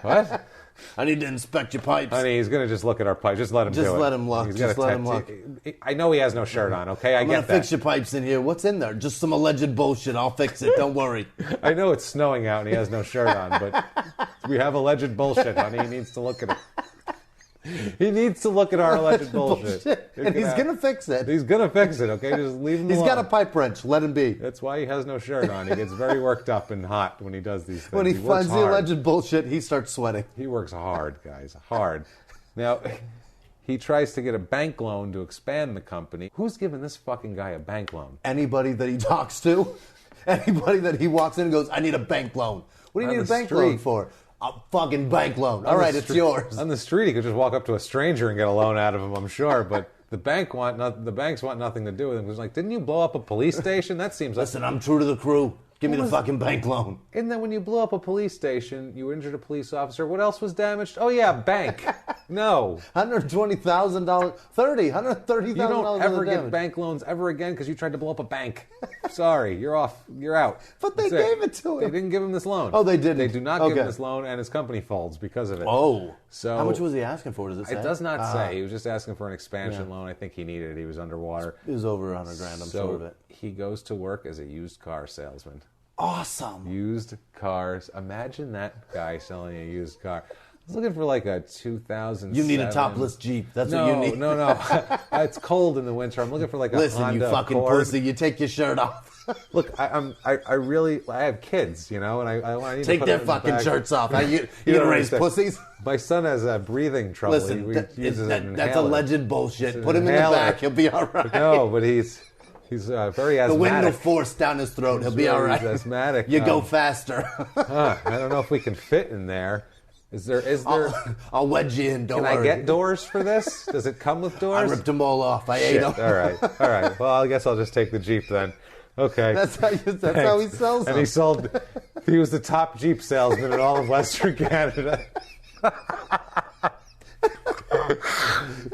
What? I need to inspect your pipes. Honey, he's going to just look at our pipes. Just let him do it. Just let him look. He's just let him look. I know he has no shirt on, okay? I I'm get going to that. fix your pipes in here. What's in there? Just some alleged bullshit. I'll fix it. Don't worry. I know it's snowing out and he has no shirt on, but we have alleged bullshit, honey. He needs to look at it. He needs to look at our alleged bullshit. And he's going to fix it. He's going to fix it, okay? Just leave him alone. He's got a pipe wrench. Let him be. That's why he has no shirt on. He gets very worked up and hot when he does these things. When he finds the alleged bullshit, he starts sweating. He works hard, guys. Hard. Now, he tries to get a bank loan to expand the company. Who's giving this fucking guy a bank loan? Anybody that he talks to. Anybody that he walks in and goes, I need a bank loan. What do you need a bank loan for? A fucking bank loan. All right, it's yours. On the street, he could just walk up to a stranger and get a loan out of him, I'm sure. But the banks want nothing to do with him. It was like, didn't you blow up a police station? That seems like... Listen, I'm true to the crew. Give me the fucking bank loan. And then when you blew up a police station, you injured a police officer. What else was damaged? Oh, yeah, bank. No. $120,000, $130,000 You don't ever get bank loans ever again because you tried to blow up a bank. Sorry, you're off. You're out. But they gave it to him. They didn't give him this loan. Oh, they didn't? They do not give him this loan, and his company folds because of it. Oh. So how much was he asking for? Does it say? It does not say. He was just asking for an expansion loan. I think he needed it. He was underwater. It was over $100,000, I'm sure of it. He goes to work as a used car salesman. Awesome. Used cars. Imagine that guy selling a used car. I was looking for like a 2007. You need a topless Jeep. That's what you need. No. It's cold in the winter. I'm looking for like a Honda Listen, you fucking Accord. pussy. You take your shirt off. Look, I have kids, you know, and I need take to put their them in the fucking bag. shirts off. You don't gonna raise understand. pussies? My son has breathing trouble. Listen, he uses an that's inhaler. alleged bullshit. It's Put him in the inhaler. back. He'll be all right. No, but he's very asthmatic. The wind will force down his throat. He'll be all right. He's asthmatic. You go faster. I don't know if we can fit in there. Is there? I'll wedge you in. Don't Can worry. I get doors for this? Does it come with doors? I ripped them all off. I ate Shit. them. All right. Well, I guess I'll just take the Jeep then. Okay. That's how he sells them. And he was the top Jeep salesman in all of Western Canada.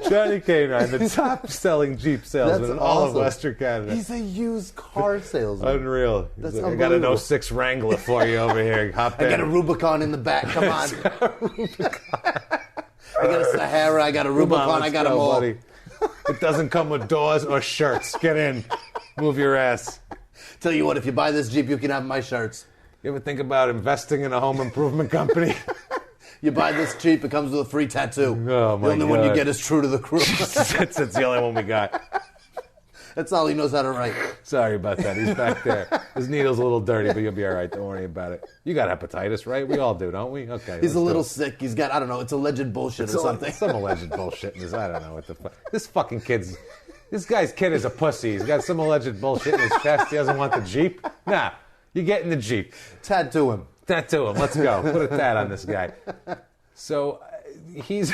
Johnny K9, the top-selling Jeep salesman That's in all of awesome. Western Canada. He's a used car salesman. Unreal. He's That's like, I got an unbelievable. 06 Wrangler for you over here. Hop in. I got a Rubicon in the back. Come on. I got a Sahara. I got a Come Rubicon. on, I let's got them go, all. buddy. It doesn't come with doors or shirts. Get in. Move your ass. Tell you what, if you buy this Jeep, you can have my shirts. You ever think about investing in a home improvement company? You buy this Jeep, it comes with a free tattoo. Oh, my The only one you God. get is True to the Crew. That's the only one we got. That's all he knows how to write. Sorry about that. He's back there. His needle's a little dirty, but you'll be all right. Don't worry about it. You got hepatitis, right? We all do, don't we? Okay. He's a let's little do it. sick. He's got, I don't know, it's alleged bullshit or something. Some alleged bullshit in his. I don't know what the fuck. This guy's kid is a pussy. He's got some alleged bullshit in his chest. He doesn't want the Jeep. Nah, you get in the Jeep. Tattoo him. Tattoo him. Let's go. Put a tat on this guy. So he's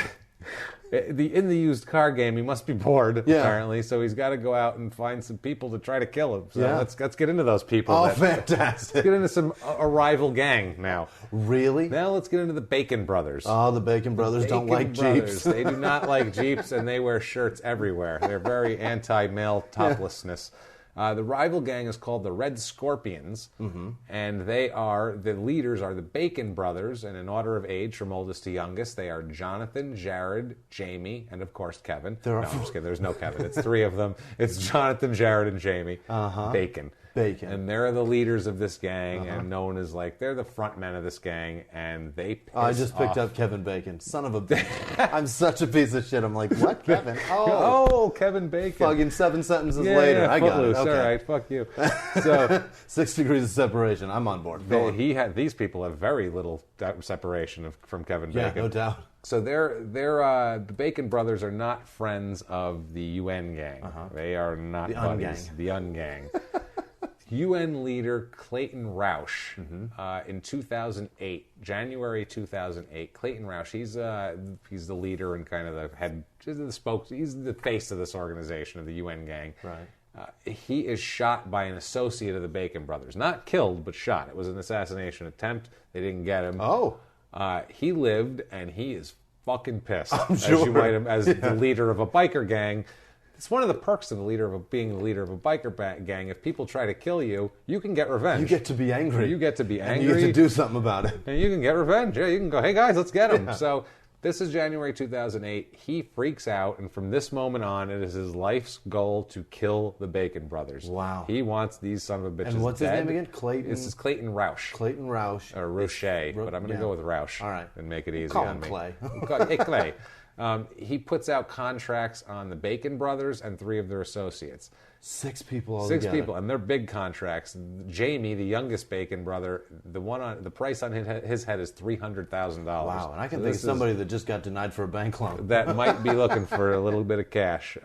in the used car game. He must be bored apparently. So he's got to go out and find some people to try to kill him. So let's get into those people. Oh, Let's fantastic. get into a rival gang now. Really? Now let's get into the Bacon Brothers. Oh, the Bacon Brothers don't like Jeeps. They do not like Jeeps, and they wear shirts everywhere. They're very anti-male toplessness. The rival gang is called the Red Scorpions, and the leaders are the Bacon Brothers, and in order of age from oldest to youngest, they are Jonathan, Jared, Jamie, and of course Kevin. I'm just kidding. There's no Kevin. It's three of them. It's Jonathan, Jared, and Jamie. Bacon. Bacon. And they're the leaders of this gang, and known as they're the front men of this gang, and they piss I just picked up Kevin Bacon. Son of a bitch. I'm such a piece of shit. I'm like, what, Kevin? Oh, Kevin Bacon. Fucking 7 sentences later. I got it. All Okay. right, fuck you. So 6 degrees of separation. I'm on board. these people have very little separation from Kevin Yeah, Bacon. no doubt. So the Bacon Brothers are not friends of the UN gang. They are not The buddies. Ungang. The Ungang. UN leader Clayton Roush in 2008, January 2008. Clayton Roush, he's the leader and kind of the head, he's the face of this organization of the UN gang. Right. He is shot by an associate of the Bacon Brothers. Not killed, but shot. It was an assassination attempt. They didn't get him. Oh. He lived, and he is fucking pissed. I'm sure. As the leader of a biker gang. It's one of the perks of being the leader of a biker gang. If people try to kill you, you can get revenge. You get to be angry. You get to be angry. And you get to do something about it. And you can get revenge. Yeah, you can go, hey guys, let's get him. Yeah. So this is January 2008. He freaks out, and from this moment on, it is his life's goal to kill the Bacon Brothers. Wow. He wants these son of a bitches And what's dead. his name again? Clayton? This is Clayton Roush. Clayton Roush. Or Rouche, but I'm going to go with Roush. All right. And make it easy Call on him me. Clay. Hey, Clay. He puts out contracts on the Bacon Brothers and 3 of their associates. 6 people all 6 together. people, and they're big contracts. Jamie, the youngest Bacon brother, the price on his head is $300,000. Wow, and I can think of somebody that just got denied for a bank loan. that might be looking for a little bit of cash.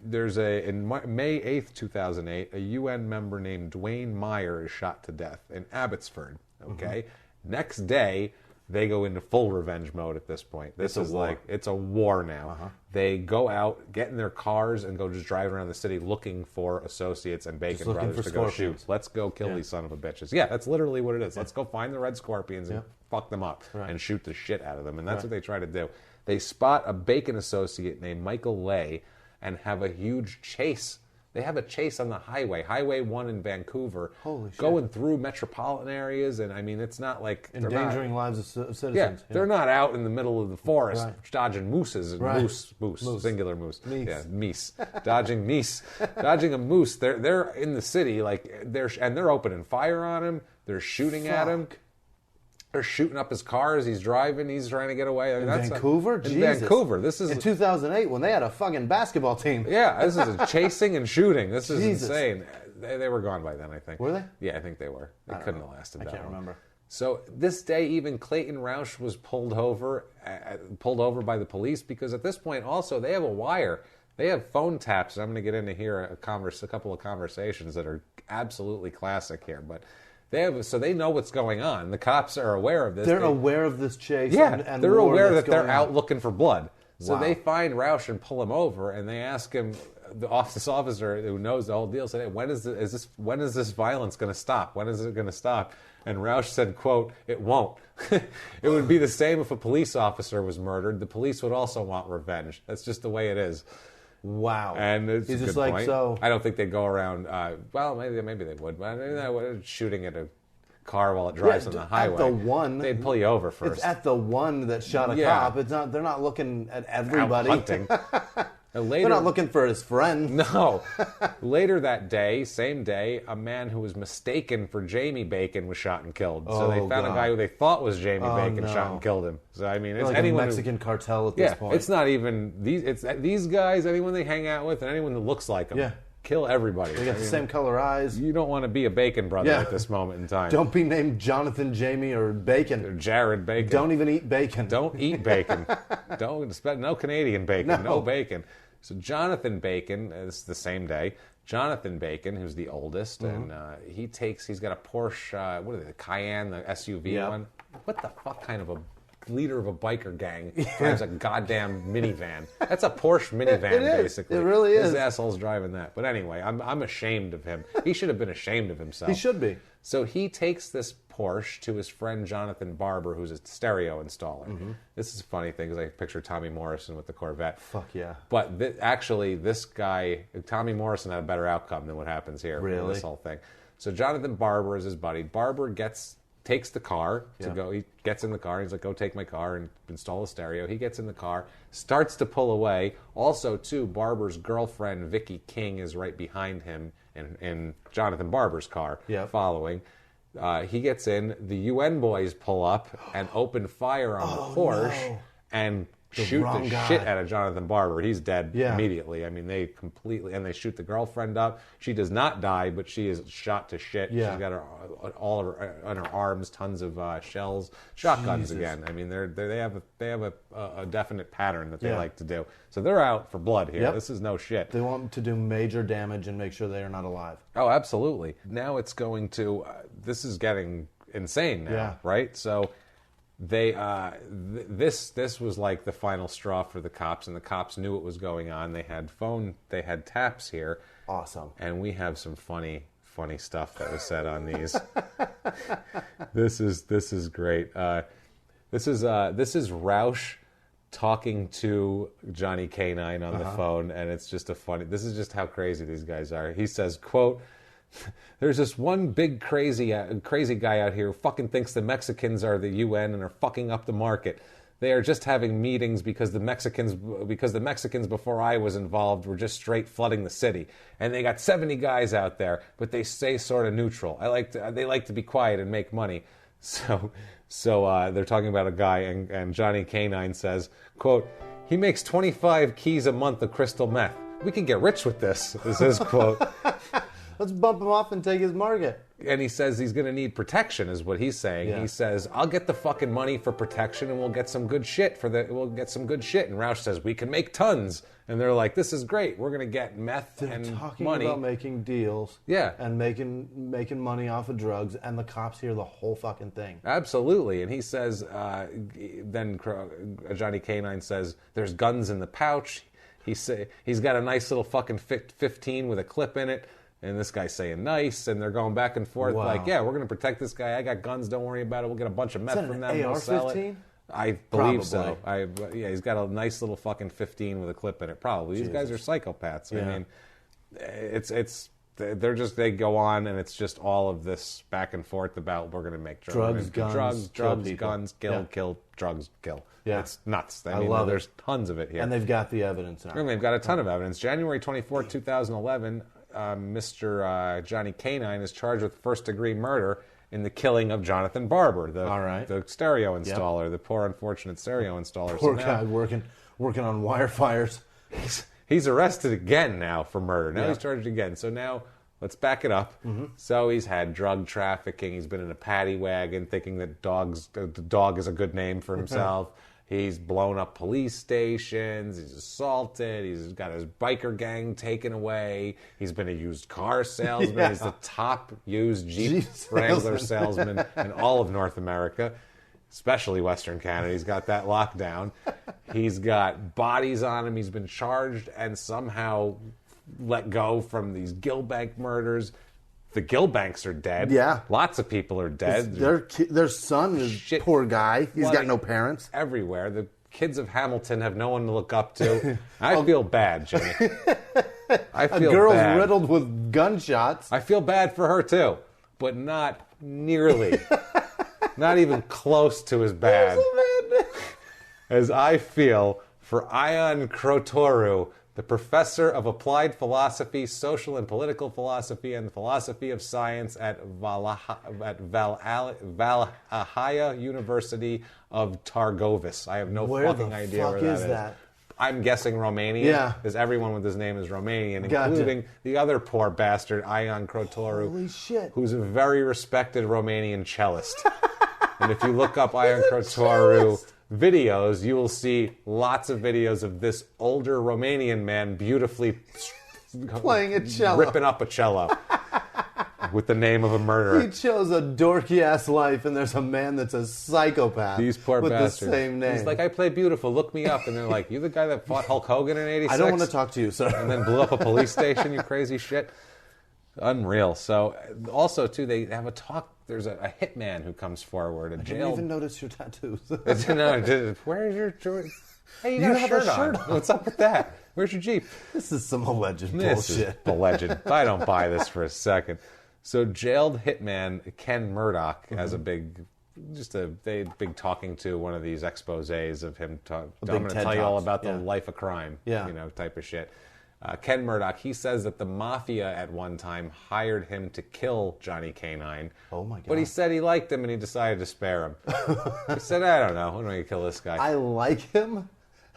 There's in May 8th, 2008, a UN member named Dwayne Meyer is shot to death in Abbotsford. Okay, next day. They go into full revenge mode at this point. This is it's a war now. They go out, get in their cars, and go just drive around the city looking for associates and Bacon Brothers to go shoot. Let's go kill these son of a bitches. Yeah, that's literally what it is. Let's go find the Red Scorpions and fuck them up and shoot the shit out of them. And that's what they try to do. They spot a Bacon associate named Michael Lay and have a huge chase. They have a chase on the highway, Highway 1 in Vancouver, Holy shit. going through metropolitan areas, and I mean, it's not like Endangering lives of citizens. Yeah, they're not out in the middle of the forest dodging mooses, Right. moose, singular moose. Meese. Yeah, meese, dodging meese, dodging a moose. They're in the city, they're opening fire on him. They're shooting at him. They're shooting up his car as he's driving. He's trying to get away. I mean, In Vancouver? In Jesus. Vancouver. This is in 2008 when they had a fucking basketball team. Yeah, this is a chasing and shooting. This is Jesus. insane. They were gone by then, I think. Were they? Yeah, I think they were. They couldn't have lasted I that can't long. remember. So this day, even Clayton Roush was pulled over by the police because at this point, also they have a wire. They have phone taps. And I'm going to get into here a couple of conversations that are absolutely classic here, but. So they know what's going on. The cops are aware of this. They're aware of this chase. Yeah, and they're war aware that's that they're going out on. looking for blood. So Wow. they find Roush and pull him over, and they ask him, this officer who knows the whole deal said, hey, when is this violence going to stop? When is it going to stop? And Roush said, quote, it won't. It would be the same if a police officer was murdered. The police would also want revenge. That's just the way it is. Wow. And it's He's a just good like, point. so... I don't think they'd go around, well, maybe they would, but shooting at a car while it drives on the highway. At the one... They'd pull you over first. It's at the one that shot a cop. It's not. They're not looking at everybody. Out hunting. Later, they're not looking for his friend. No. Later that day, same day, a man who was mistaken for Jamie Bacon was shot and killed. So they found a guy who they thought was Jamie Bacon, shot and killed him. So I mean, it's like anyone a Mexican cartel at this point. It's not even these. It's these guys. Anyone they hang out with, and anyone that looks like them. Yeah. Kill everybody. They got the same color eyes. You don't want to be a Bacon brother at this moment in time. Don't be named Jonathan, Jamie, or Bacon. Or Jared Bacon. Don't even eat bacon. Don't eat bacon. No Canadian bacon. No bacon. So Jonathan Bacon, it's the same day. Jonathan Bacon, who's the oldest, and he's got a Porsche, what are they, the Cayenne, the SUV one? What the fuck kind of a leader of a biker gang drives a goddamn minivan? That's a Porsche minivan, basically. It really is. This asshole's driving that. But anyway, I'm ashamed of him. He should have been ashamed of himself. He should be. So he takes this Porsche to his friend Jonathan Barber, who's a stereo installer. This is a funny thing because I picture Tommy Morrison with the Corvette. Fuck yeah. But actually, this guy, Tommy Morrison, had a better outcome than what happens here. Really? In this whole thing. So Jonathan Barber is his buddy. Barber takes the car to go. He gets in the car. He's like, go take my car and install a stereo. He gets in the car, starts to pull away. Also, too, Barber's girlfriend, Vicky King, is right behind him in Jonathan Barber's car, following. He gets in. The UN boys pull up and open fire on the Porsche and shoot the shit out of Jonathan Barber. He's dead immediately. I mean, they shoot the girlfriend up. She does not die, but she is shot to shit. Yeah. She's got all of her on her arms, tons of shells, shotguns again. I mean, they have a definite pattern that they like to do. So they're out for blood here. This is no shit. They want to do major damage and make sure they are not alive. Oh, absolutely. Now it's going to. This is getting insane now, right? So. This was like the final straw for the cops, and the cops knew what was going on. They had taps here. Awesome. And we have some funny stuff that was said on these. This is great. This is Roush talking to Johnny K9 on the phone, and it's just this is just how crazy these guys are. He says, quote, there's this one big crazy guy out here who fucking thinks the Mexicans are the UN and are fucking up the market. They are just having meetings because the Mexicans before I was involved were just straight flooding the city. And they got 70 guys out there, but they stay sort of neutral. They like to be quiet and make money. So they're talking about a guy, and Johnny K9 says, quote, he makes 25 keys a month of crystal meth. We can get rich with this, is his quote. Let's bump him off and take his market. And he says he's going to need protection, is what he's saying. Yeah. He says, I'll get the fucking money for protection, and we'll get some good shit we'll get some good shit. And Roush says, we can make tons. And they're like, this is great. We're going to get meth and They're talking money. about making deals. Yeah. And making money off of drugs, and the cops hear the whole fucking thing. Absolutely. And he says, then Johnny K9 says, there's guns in the pouch. He's got a nice little fucking 15 with a clip in it. And this guy's saying nice, and they're going back and forth like, yeah, we're going to protect this guy. I got guns, don't worry about it. We'll get a bunch of meth from them. We'll sell it. I believe so. He's got a nice little fucking 15 with a clip in it. Probably. These guys are psychopaths. Yeah. I mean, they go on, and it's just all of this back and forth about we're going to make drugs, guns, kill, drugs, kill. Yeah. It's nuts. I mean, there's tons of it here. And they've got the evidence now. And they've got a ton of evidence. January 24th, 2011, Mr. Johnny K9 is charged with first-degree murder in the killing of Jonathan Barber, the stereo installer, the poor, unfortunate stereo installer. Poor guy working on wire fires. He's arrested again now for murder. Now he's charged again. So now let's back it up. Mm-hmm. So he's had drug trafficking. He's been in a paddy wagon thinking that the dog is a good name for himself. He's blown up police stations. He's assaulted. He's got his biker gang taken away. He's been a used car salesman. Yeah. He's the top used Jeep Wrangler salesman in all of North America, especially Western Canada. He's got that locked down. He's got bodies on him. He's been charged and somehow let go from these Gilbank murders. The Gilbanks are dead. Yeah. Lots of people are dead. Their son is poor guy. He's got no parents. Everywhere. The kids of Hamilton have no one to look up to. I feel bad, Jimmy. I feel A girl's bad. riddled with gunshots. I feel bad for her, too. But not nearly. Not even close to as bad as I feel for Ion Croitoru, the professor of applied philosophy, social and political philosophy, and philosophy of science at Valahaya University of Targovis. I have no fucking idea where that is. That? I'm guessing Romanian. Yeah. Because everyone with his name is Romanian, Gotcha. including the other poor bastard, Ion Croitoru. Holy shit. Who's a very respected Romanian cellist. And if you look up Ion Croitoru videos, you will see lots of videos of this older Romanian man beautifully Playing a cello. ripping up a cello with the name of a murderer. He chose a dorky-ass life, and there's a man that's a psychopath These poor with bastards. the same name. He's like, I play beautiful, look me up. And they're like, you the guy that fought Hulk Hogan in 86? I don't want to talk to you, sir. And then blew up a police station, you crazy shit. Unreal. So, also, too, they have a talk. There's a hitman who comes forward. I didn't even notice your tattoos. Where's your... Hey, you You got have a a shirt shirt on. What's up with that? Where's your Jeep? This is some alleged This is bullshit. the legend. I don't buy this for a second. So jailed hitman Ken Murdoch has a big talking to one of these exposés of him. I'm going to tell you all about the life of crime, type of shit. Ken Murdoch, he says that the mafia at one time hired him to kill Johnny K-9. Oh my God. But he said he liked him and he decided to spare him. He said, I don't know. I'm going to kill this guy. I like him?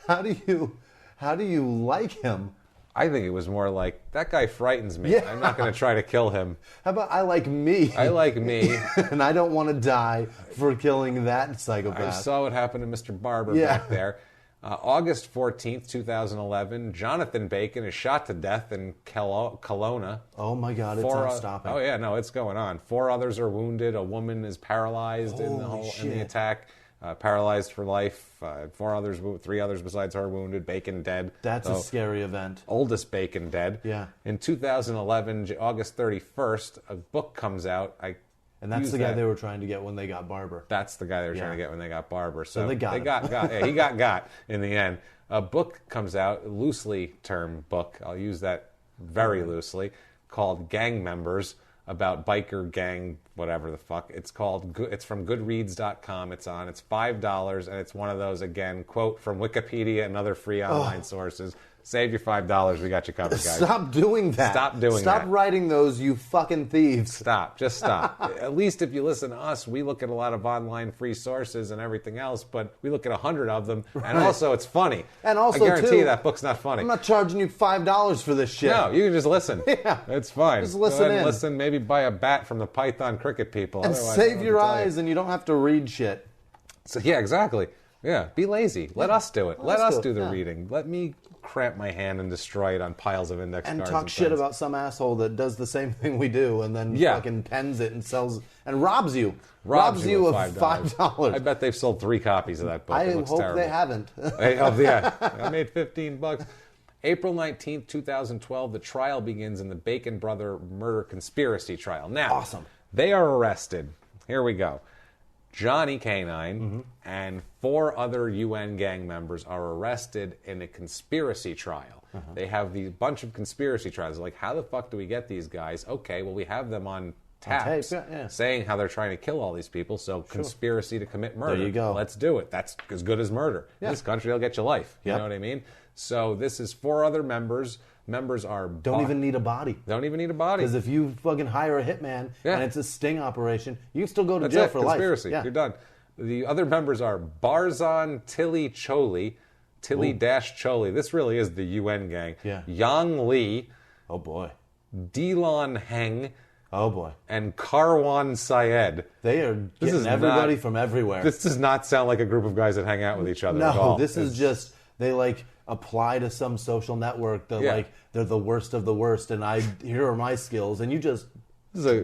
How do you like him? I think it was more like, that guy frightens me. Yeah. I'm not going to try to kill him. How about I like me? I like me. And I don't want to die for killing that psychopath. I saw what happened to Mr. Barber back there. August 14th, 2011, Jonathan Bacon is shot to death in Kelowna. Oh my God, it's not stopping. Oh yeah, no, it's going on. 4 others are wounded. A woman is paralyzed in the attack. Paralyzed for life. 3 others besides her wounded. Bacon dead. That's a scary event. Oldest Bacon dead. Yeah. In 2011, August 31st, a book comes out. And that's the guy they were trying to get when they got Barber. That's the guy they were trying to get when they got Barber. So they got him. Yeah, he got in the end. A book comes out, loosely termed book. I'll use that very loosely, called Gang Members, about biker gang, whatever the fuck. It's from goodreads.com. It's $5, and it's one of those, again, quote from Wikipedia and other free online sources. Save your $5. We got you covered, guys. Stop doing that. Stop writing those, you fucking thieves. Stop. Just stop. At least if you listen to us, we look at a lot of online free sources and everything else, but we look at 100 of them, and also it's funny. And also, I guarantee you that book's not funny. I'm not charging you $5 for this shit. No, you can just listen. Yeah. It's fine. Just listen Go ahead and in. listen. Maybe buy a bat from the Python cricket people. And Otherwise, save your eyes, and you don't have to read shit. So, yeah, exactly. Yeah, be lazy. Let us do it. Let us do the yeah. reading. Let me cramp my hand and destroy it on piles of index And cards. talk shit about some asshole that does the same thing we do and then fucking pens it and sells and robs you. Robs you of $5. I bet they've sold 3 copies of that book. I It looks hope terrible. they haven't. I made $15. April 19th, 2012, the trial begins in the Bacon brother murder conspiracy trial. Now, Awesome. They are arrested. Here we go. Johnny K-9 and 4 other UN gang members are arrested in a conspiracy trial. They have these bunch of conspiracy trials. Like, how the fuck do we get these guys? Okay, well, we have them on tape, saying how they're trying to kill all these people. So conspiracy to commit murder. There you go. Let's do it. That's as good as murder. In this country, they'll get you life. You know what I mean? So this is 4 other members. Members are... Don't even need a body. Don't even need a body. Because if you fucking hire a hitman and it's a sting operation, you can still go to jail for conspiracy. life. You're done. The other members are Barzan Tilly Choli, Tilly-Choli. This really is the UN gang. Yeah. Yang Li. Oh, boy. Dilon Heng. Oh, boy. And Karwan Syed. They are getting everybody from everywhere. This does not sound like a group of guys that hang out with each other at all. No, this is just... They, apply to some social network. They're they're the worst of the worst, and here are my skills, and you just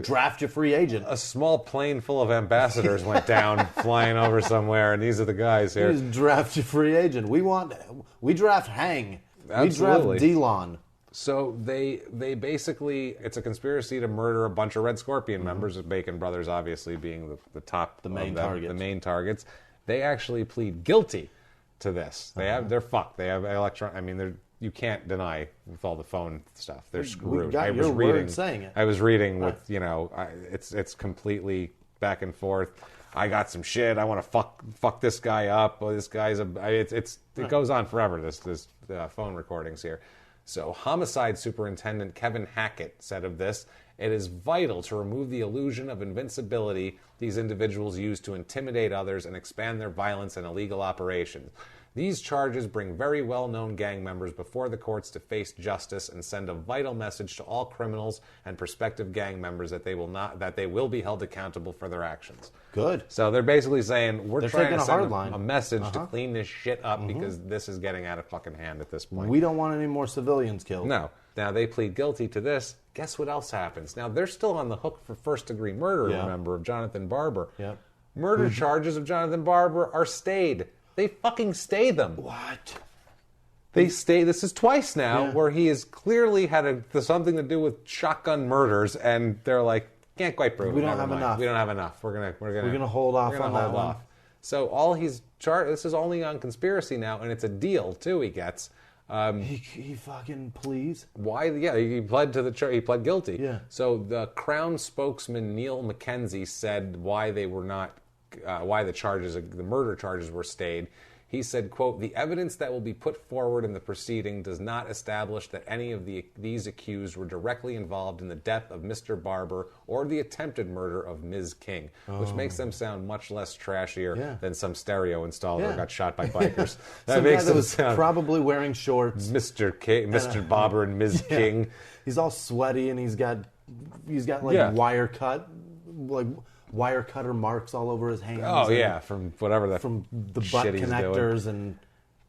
draft your free agent. A small plane full of ambassadors went down flying over somewhere, and these are the guys here. You just draft your free agent. We draft Hang. Absolutely. We draft Delon. So they basically, it's a conspiracy to murder a bunch of Red Scorpion members, with Bacon Brothers obviously being the top, the main targets. The main targets. They actually plead guilty to this. They're fucked. They have I mean, you can't deny with all the phone stuff. They're screwed. Got your word saying it. I was reading with it's completely back and forth. I got some shit. I want to fuck this guy up. Oh, this guy's it goes on forever. This phone recordings here. So, Homicide Superintendent Kevin Hackett said of this, "It is vital to remove the illusion of invincibility these individuals use to intimidate others and expand their violence and illegal operations. These charges bring very well-known gang members before the courts to face justice and send a vital message to all criminals and prospective gang members that they will be held accountable for their actions." Good. So they're basically saying they're trying to send a message to clean this shit up because this is getting out of fucking hand at this point. We don't want any more civilians killed. No. Now they plead guilty to this. Guess what else happens? Now they're still on the hook for first-degree murder, remember, of Jonathan Barber. Yep. Murder charges of Jonathan Barber are stayed. They fucking stay them. What? They stay. This is twice now where he has clearly had something to do with shotgun murders, and they're like, can't quite prove it. We don't have enough. We don't have enough. We're gonna hold off on that one. So all he's charged. This is only on conspiracy now, and it's a deal too. He gets. He fucking please. Why? Yeah, he pled to the he pled guilty. Yeah. So the Crown spokesman Neil McKenzie said why they were not. Why the murder charges were stayed. He said, quote, "The evidence that will be put forward in the proceeding does not establish that any of these accused were directly involved in the death of Mr. Barber or the attempted murder of Ms. King," which makes them sound much less trashier than some stereo installer who got shot by bikers. That makes them sound probably wearing shorts. Mr. Barber and Ms. King. He's all sweaty and he's got like wire cutter marks all over his hands. Oh yeah, from whatever from the butt connectors and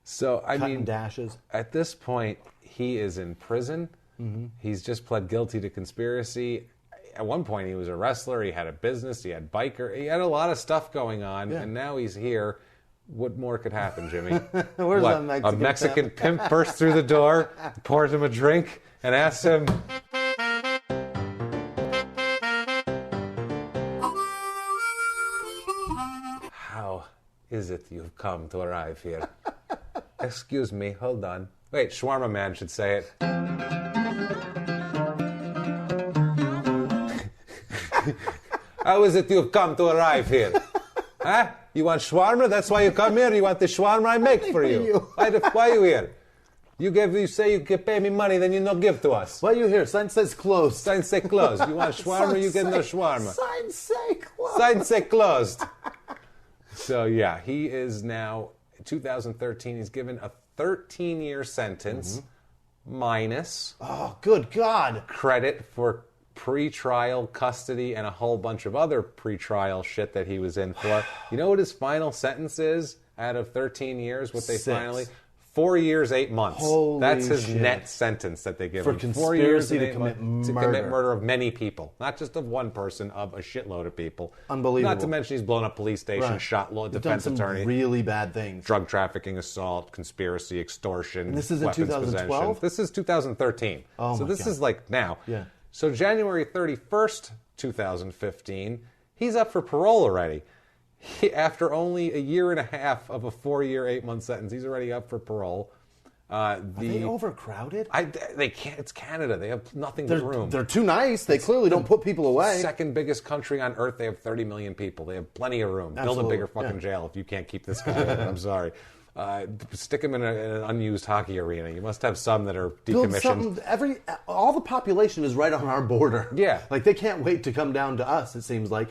so I mean dashes. At this point, he is in prison. He's just pled guilty to conspiracy. At one point, he was a wrestler. He had a business. He had biker. He had a lot of stuff going on, and now he's here. What more could happen, Jimmy? Where's that Mexican a Mexican pimp bursts through the door, pours him a drink, and asks him. Is it you've come to arrive here? Excuse me, hold on. Wait, Shawarma Man should say it. How is it you've come to arrive here? Huh? You want shawarma? That's why you come here? You want the shawarma I make for you? Why are you here? You say you can pay me money, then you not give to us. Why are you here? Sign says closed. Sign say closed. You want shawarma, you get no shawarma. Sign say closed. Sign say closed. So, yeah, he is now, in 2013, he's given a 13-year sentence minus... Oh, good God. ...credit for pre-trial custody and a whole bunch of other pre-trial shit that he was in for. You know what his final sentence is out of 13 years? What they 6. finally... 4 years, 8 months. Holy That's his shit. net sentence that they give for him. Conspiracy 4 years to commit murder. To commit murder of many people. Not just of one person, of a shitload of people. Unbelievable. Not to mention he's blown up police stations, shot defense attorney. Really bad things. Drug trafficking, assault, conspiracy, extortion. And this is in 2012? This is 2013. Oh so my this God. is like now. Yeah. So January 31st, 2015, he's up for parole already. After only a year and a half of a 4-year, 8-month sentence, he's already up for parole. Are they overcrowded? They can't. It's Canada. They have nothing but room. They're too nice. They clearly don't put people away. Second biggest country on earth. They have 30 million people. They have plenty of room. Absolutely. Build a bigger fucking jail if you can't keep this guy in. I'm sorry. Stick him in an unused hockey arena. You must have some that are decommissioned. All the population is right on our border. Yeah. Like, they can't wait to come down to us, it seems like.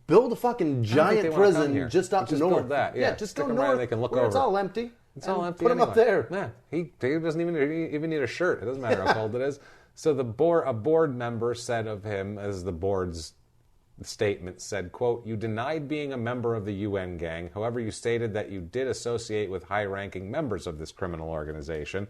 Build a fucking giant prison just up north. Build that. Yeah, just stick go him north right, they can look over. It's all empty. It's all empty. Put him up there. Yeah, he doesn't even need a shirt. It doesn't matter how cold it is. So a board member said of him, as the board's statement said, quote, "You denied being a member of the UN gang. However, you stated that you did associate with high-ranking members of this criminal organization.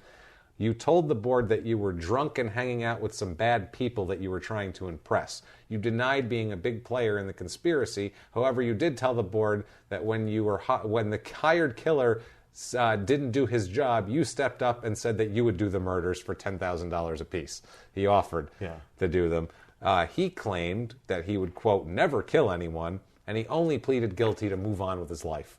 You told the board that you were drunk and hanging out with some bad people that you were trying to impress. You denied being a big player in the conspiracy. However, you did tell the board that when the hired killer didn't do his job, you stepped up and said that you would do the murders for $10,000 apiece. He offered to do them. He claimed that he would, quote, never kill anyone, and he only pleaded guilty to move on with his life.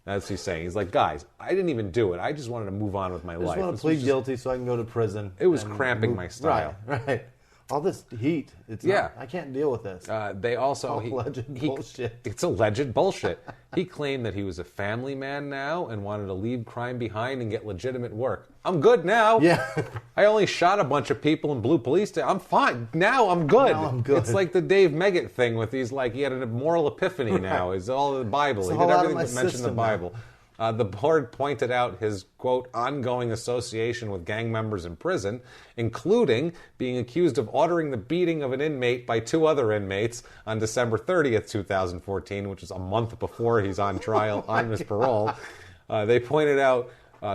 That's what he's saying. He's like, guys, I didn't even do it. I just wanted to move on with my life. I just want to plead guilty so I can go to prison. It was cramping my style. Right. All this heat. I can't deal with this. They also... Alleged bullshit. It's alleged bullshit. He claimed that he was a family man now and wanted to leave crime behind and get legitimate work. I'm good now. Yeah. I only shot a bunch of people and blew police down. I'm fine. Now I'm good. It's like the Dave Meggett thing with he had a moral epiphany now. It's all the Bible. He did everything but mention the Bible. The board pointed out his, quote, ongoing association with gang members in prison, including being accused of ordering the beating of an inmate by 2 other inmates on December 30th, 2014, which is a month before he's on trial on his parole. They pointed out,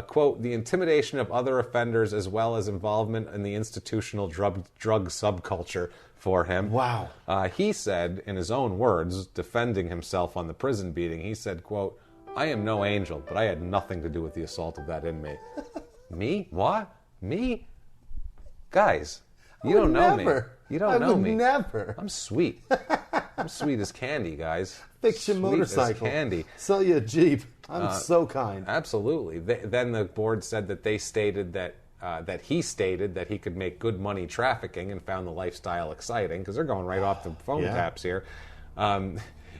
quote, the intimidation of other offenders as well as involvement in the institutional drug subculture for him. Wow. He said, in his own words, defending himself on the prison beating, he said, quote, I am no angel, but I had nothing to do with the assault of that inmate. Me? What? Me? Guys, you don't know me. You don't know me. Never. I'm sweet. I'm sweet as candy, guys. Fix your motorcycle. Sweet as candy. Sell you a Jeep. I'm so kind. Absolutely. Then the board said that they stated that he stated that he could make good money trafficking and found the lifestyle exciting, because they're going right off the phone taps here.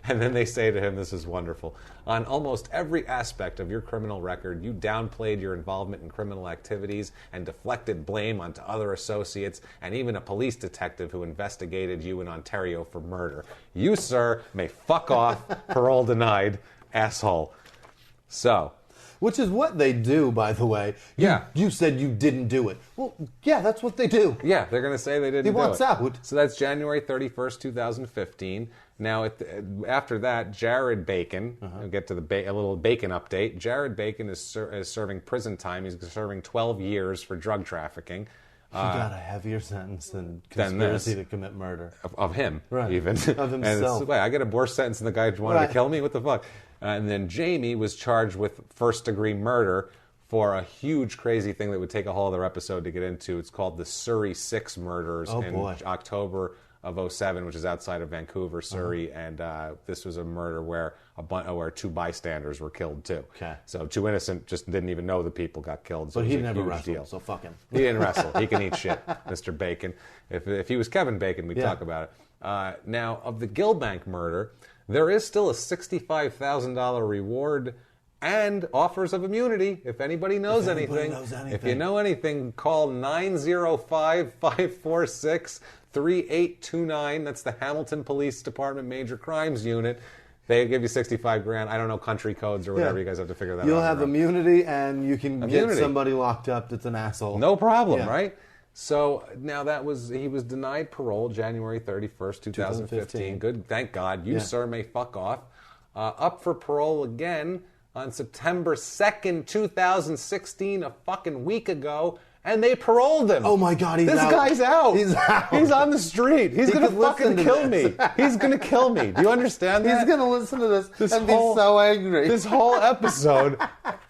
And then they say to him, this is wonderful, on almost every aspect of your criminal record, you downplayed your involvement in criminal activities and deflected blame onto other associates and even a police detective who investigated you in Ontario for murder. You, sir, may fuck off, parole denied, asshole. So... Which is what they do, by the way. You said you didn't do it. Well, yeah, that's what they do. Yeah, they're going to say they didn't do it. He wants out. So that's January 31st, 2015. Now, after that, Jared Bacon, we'll get to a little Bacon update. Jared Bacon is serving prison time. He's serving 12 years for drug trafficking. He got a heavier sentence than conspiracy to commit murder. Of him, right. even. Of himself. And I get a worse sentence than the guy who wanted to kill me? What the fuck? And then Jimmie was charged with first-degree murder for a huge, crazy thing that would take a whole other episode to get into. It's called the Surrey 6 murders in October of 2007, which is outside of Vancouver, Surrey. And this was a murder where 2 bystanders were killed, too. Okay. So 2 innocent just didn't even know the people got killed. So but he never wrestled, so fuck him. He didn't wrestle. He can eat shit, Mr. Bacon. If he was Kevin Bacon, we'd talk about it. Now, of the Gilbank murder, there is still a $65,000 reward and offers of immunity. If anybody knows anything. If you know anything, call 905-546-3829. That's the Hamilton Police Department Major Crimes Unit. They give you $65,000. I don't know country codes or whatever. You guys have to figure that out. You'll have immunity, and you can get somebody locked up that's an asshole. No problem, right? So now he was denied parole January 31st, 2015. Good, thank God. You, sir, may fuck off. Up for parole again on September 2nd, 2016, a fucking week ago, and they paroled him. Oh my God, This guy's out. He's out. He's on the street. He's going to fucking kill me. He's going to kill me. Do you understand that? He's going to listen to this and be so angry. This whole episode,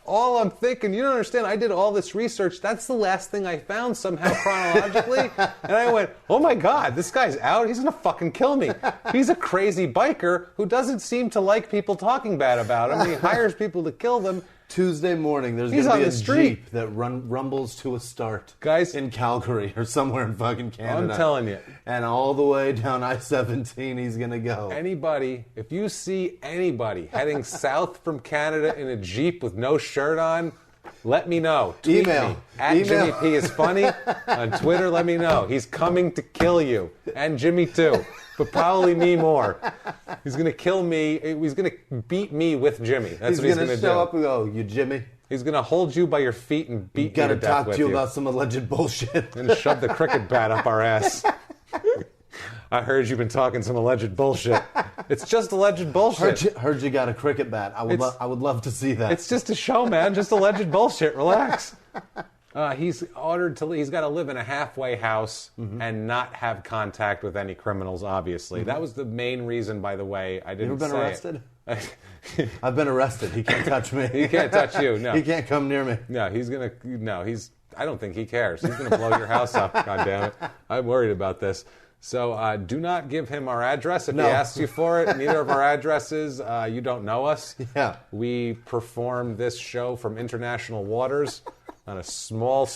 all I'm thinking, you don't understand, I did all this research. That's the last thing I found somehow chronologically. And I went, oh my God, this guy's out. He's going to fucking kill me. He's a crazy biker who doesn't seem to like people talking bad about him. He hires people to kill them. Tuesday morning, there's going to be a Jeep that rumbles to a start, guys, in Calgary or somewhere in fucking Canada. I'm telling you. And all the way down I-17, he's going to go. Anybody, if you see anybody heading south from Canada in a Jeep with no shirt on, let me know. Tweet me. Jimmie P is funny. On Twitter, let me know. He's coming to kill you. And Jimmie too. But probably me more. He's going to kill me. He's going to beat me with Jimmie. That's what he's going to do. He's going to show up and go, you Jimmie? He's going to hold you by your feet and beat you to death with you. Got to talk to you about some alleged bullshit. And shove the cricket bat up our ass. I heard you've been talking some alleged bullshit. It's just alleged bullshit. Heard you got a cricket bat. I would love to see that. It's just a show, man. Just alleged bullshit. Relax. He's got to live in a halfway house and not have contact with any criminals, obviously. That was the main reason, by the way. I didn't say You ever been arrested? I've been arrested. He can't touch me. He can't touch you. No, he can't come near me. No, he's gonna. No, he's. I don't think he cares. He's gonna blow your house up. God damn it! I'm worried about this. So do not give him our address if he asks you for it. Neither of our addresses. You don't know us. Yeah. We performed this show from international waters on a small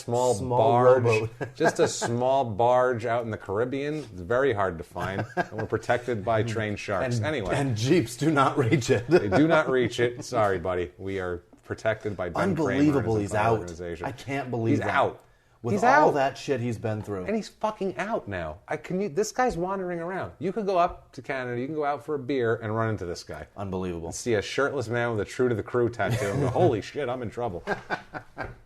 barge. rowboat. Just a small barge out in the Caribbean. It's very hard to find. And we're protected by trained sharks. Anyway. And Jeeps do not reach it. They do not reach it. Sorry, buddy. We are protected by Ben Unbelievable Kramer he's and his out. organization. I can't believe he's that. out. With he's all out. that shit he's been through. And he's fucking out now. This guy's wandering around. You could go up to Canada, you can go out for a beer and run into this guy. Unbelievable. See a shirtless man with a True to the Crew tattoo and go, holy shit, I'm in trouble.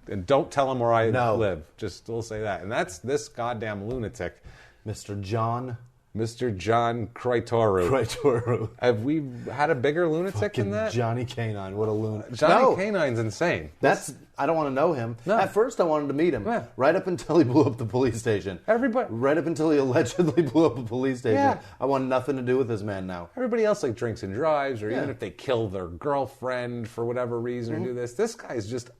And don't tell him where I live. Just we'll say that. And that's this goddamn lunatic. Mr. John Croitoru. Croitoru. Have we had a bigger lunatic than that? Johnny Canine. What a lunatic. Johnny Canine's insane. I don't want to know him. No. At first I wanted to meet him. Yeah. Right up until he blew up the police station. Right up until he allegedly blew up a police station. Yeah. I want nothing to do with this man now. Everybody else like drinks and drives, or even if they kill their girlfriend for whatever reason or do this. This guy's just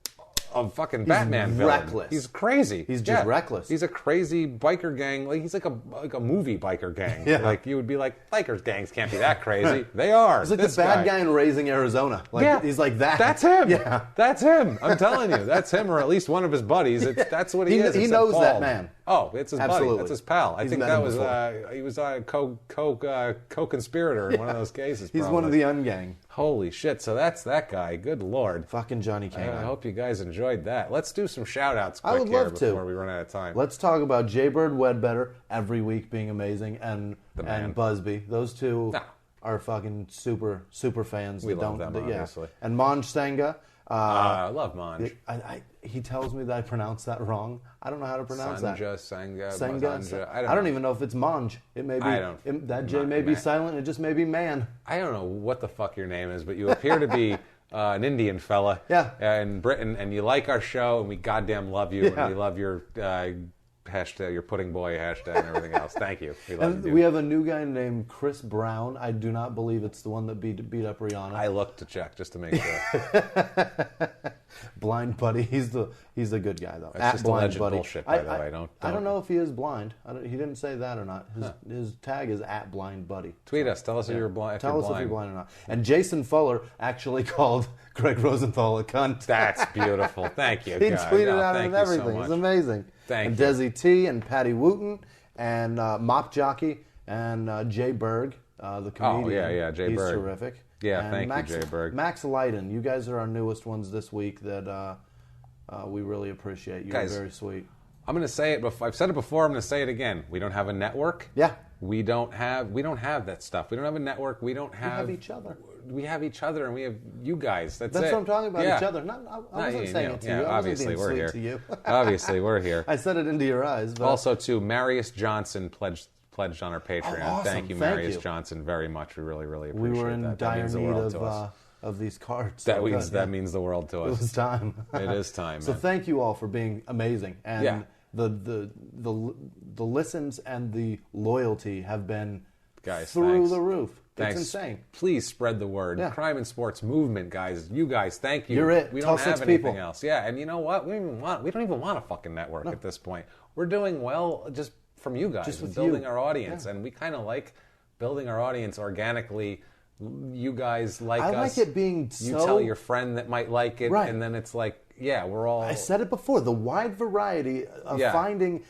a fucking Batman villain. Reckless. He's crazy. He's just reckless. He's a crazy biker gang. Like he's like a movie biker gang. Yeah. Like you would be like, bikers gangs can't be that crazy. They are. He's like this the bad guy in Raising Arizona. Like, he's like that. That's him. Yeah. That's him. I'm telling you. That's him, or at least one of his buddies. That's what he is. He It's knows that bald. man. Oh, it's his buddy. Absolutely. That's his pal. I He's think met that him was before. he was a co-conspirator in one of those cases. He's probably. one of the ungang. Holy shit! So that's that guy. Good lord. Fucking Johnny Canine. I hope you guys enjoyed that. Let's do some shout-outs quick I would here love to. before we run out of time. Let's talk about Jaybird Wedbetter every week being amazing, and man. Busby. Those two are fucking super fans. We love them, obviously. And Manj Senga. I love Manj. He tells me that I pronounce that wrong. I don't know how to pronounce that. Senga. I don't even know if it's Manj. It may be. That J may be silent. It just may be man. I don't know what the fuck your name is, but you appear to be an Indian fella in Britain, and you like our show, and we goddamn love you, and we love your hashtag, your pudding boy hashtag, and everything else. Thank you. We love you. We have a new guy named Chris Brown. I do not believe it's the one that beat up Rihanna. I looked to check just to make sure. Blind Buddy. He's a good guy though. That's just Blind alleged Buddy. bullshit, by the way. I don't know if he is blind. He didn't say that or not. His tag is @Blind Buddy. Tweet us. Tell us if you're blind. Tell us if you're blind or not. And Jason Fuller actually called Greg Rosenthal a cunt. That's beautiful. Thank you. He God. tweeted out and you everything. So It's amazing. Thank and you. Desi T and Patty Wooten and Mop Jockey and Jay Berg, the comedian. Oh, yeah, Jay He's Berg. terrific. Yeah, and thank you, Jay Berg. Max Leiden. You guys are our newest ones this week that we really appreciate. You're Guys, very sweet. I'm going to say it before. I've said it before. I'm going to say it again. We don't have a network. Yeah. We don't have that stuff. We don't have a network. We have each other. We have each other, and we have you guys. That's what it. I'm talking about. Yeah. Each other. I wasn't saying it to you. I wasn't Obviously, being we're sweet here. to you. Obviously, we're here. I said it into your eyes. But Also, to Marius Johnson pledged on our Patreon. Oh, awesome. Thank you, Thank Marius you. Johnson, very much. We really, really appreciate we that. were in That dire means the need world to us. of these cards. That So means good, that means the world to It us. was time. It is time. So man. thank you all for being amazing, and Yeah. the listens and the loyalty have been Guys, through thanks. the roof. Thanks. It's insane. Please spread the word. Yeah. Crime and sports movement, guys. You guys, thank you. You're it. We Tell don't have 6 anything people. else. Yeah, and you know what? We don't even want a fucking network at this point. We're doing well just from you guys, Just with building you. our audience, Yeah. and we kind of like building our audience organically. You guys like I us. like it being You so- tell your friend that might like it, Right. and then it's like, yeah, we're all. I said it before. The wide variety of finding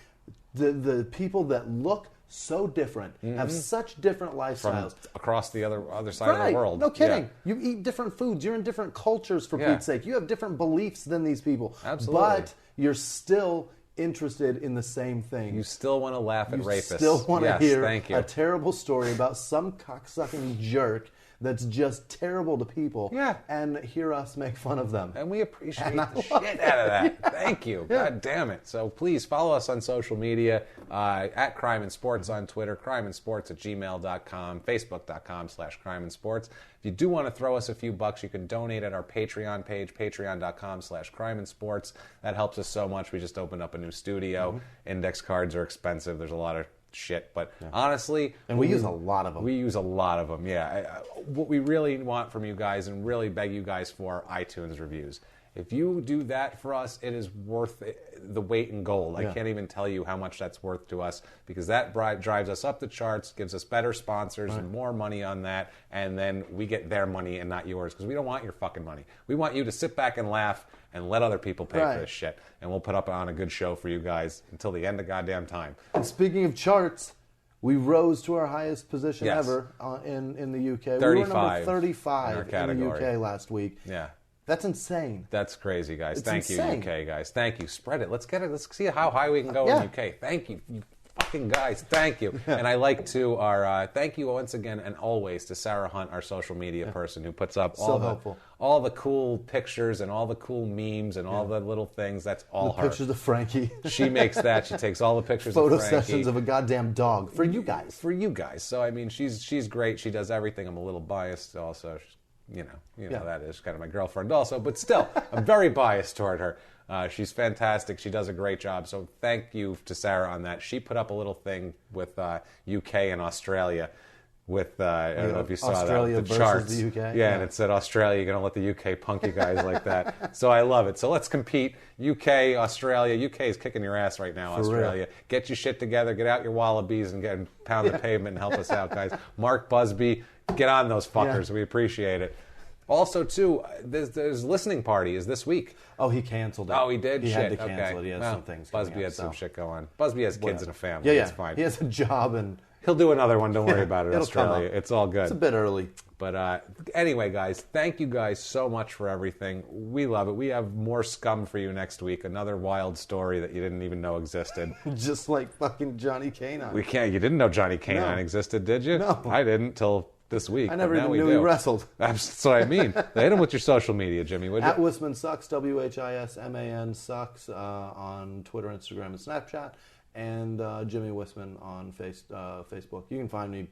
the people that look so different, have such different from lifestyles. across the other side of the world. No kidding. Yeah. You eat different foods. You're in different cultures, for Yeah. Pete's sake. You have different beliefs than these people. Absolutely. But you're still interested in the same thing. You still want to laugh at You rapists. still want to Yes, hear thank you. a terrible story about some cocksucking jerk that's just terrible to people, Yeah. and hear us make fun of them. And we appreciate the shit out of that. Thank you. God damn it. So please follow us on social media, at Crime and Sports on Twitter, crimeandsports@gmail.com, facebook.com/crime and sports. If you do want to throw us a few bucks, you can donate at our Patreon page, patreon.com/crime and sports. That helps us so much. We just opened up a new studio. Index cards are expensive. There's a lot of shit. But honestly... And we use a lot of them. We use a lot of them, yeah. What we really want from you guys and really beg you guys for iTunes reviews. If you do that for us, it is worth the weight in gold. I can't even tell you how much that's worth to us, because that drives us up the charts, gives us better sponsors and more money on that, and then we get their money and not yours, because we don't want your fucking money. We want you to sit back and laugh and let other people pay for this shit, and we'll put up on a good show for you guys until the end of goddamn time. And speaking of charts, we rose to our highest position ever in the UK. 35 we were number 35 in our category. in the UK last week. Yeah. That's insane. That's crazy, guys. It's Thank insane. you, UK guys. Thank you. Spread it. Let's get it. Let's see how high we can go in the UK. Thank you, you fucking guys. Thank you. And I like to thank you once again and always to Sarah Hunt, our social media person, who puts up all the cool pictures and all the cool memes and all the little things. That's all her. Pictures of Frankie. She makes that. She takes all the pictures Photo of Frankie. sessions of a goddamn dog for you guys. For you guys. So I mean, she's great. She does everything. I'm a little biased also. You know that is kind of my girlfriend also, but still, I'm very biased toward her. She's fantastic. She does a great job. So thank you to Sarah on that. She put up a little thing with UK and Australia with, I don't know if you saw Australia that, the versus charts. the UK. Yeah, and it said Australia, you're going to let the UK punk you guys like that. So I love it. So let's compete. UK, Australia. UK is kicking your ass right now, Australia. Real. Get your shit together. Get out your wallabies and pound the pavement and help us out, guys. Mark Busby, get on those fuckers. We appreciate it. Also, too, there's listening party is this week. Oh, he canceled it. Oh, he did? He shit. had to cancel it. He has some things Busby had some shit going. Busby has kids and a family. Yeah, It's fine. He has a job and... He'll do another one. Don't worry about it, Australia. It's all good. It's a bit early. But anyway, guys, thank you guys so much for everything. We love it. We have more scum for you next week. Another wild story that you didn't even know existed. Just like fucking Johnny Canine. You didn't know Johnny Canine existed, did you? No. I didn't till this week. I never even knew he wrestled. That's what I mean. Hit him with your social media, Jimmy, would you? At Whisman Sucks, WHISMAN Sucks, on Twitter, Instagram, and Snapchat, and Jimmie Whisman on Facebook. You can find me.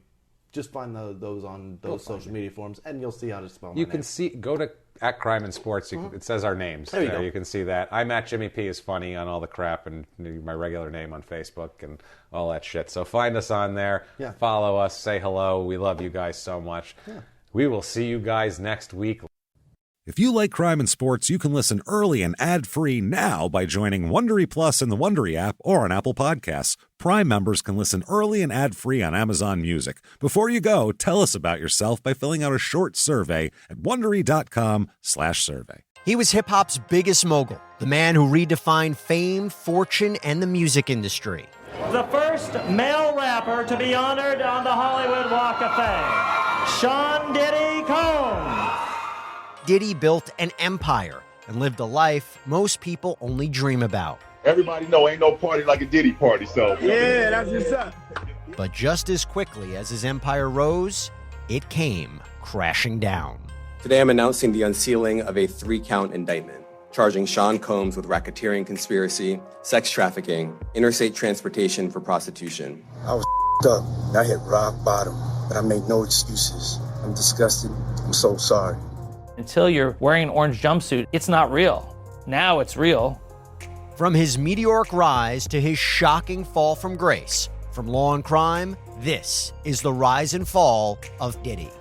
Just find those on those social media forums, and you'll see how to spell my name. You can see, go to at Crime and Sports. It says our names. There you go. You can see that. I'm at Jimmie P is funny on all the crap, and my regular name on Facebook and all that shit. So find us on there. Yeah. Follow us. Say hello. We love you guys so much. Yeah. We will see you guys next week. If you like crime and sports, you can listen early and ad-free now by joining Wondery Plus in the Wondery app or on Apple Podcasts. Prime members can listen early and ad-free on Amazon Music. Before you go, tell us about yourself by filling out a short survey at Wondery.com/survey. He was hip-hop's biggest mogul, the man who redefined fame, fortune, and the music industry. The first male rapper to be honored on the Hollywood Walk of Fame, Sean Diddy Combs. Diddy built an empire and lived a life most people only dream about. Everybody know ain't no party like a Diddy party, so. Yeah, that's what's up. But just as quickly as his empire rose, it came crashing down. Today I'm announcing the unsealing of a 3-count indictment, charging Sean Combs with racketeering conspiracy, sex trafficking, interstate transportation for prostitution. I was up. I hit rock bottom, but I made no excuses. I'm disgusted. I'm so sorry. Until you're wearing an orange jumpsuit, it's not real. Now it's real. From his meteoric rise to his shocking fall from grace, from law and crime, this is the rise and fall of Diddy.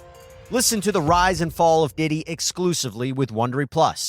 Listen to the rise and fall of Diddy exclusively with Wondery Plus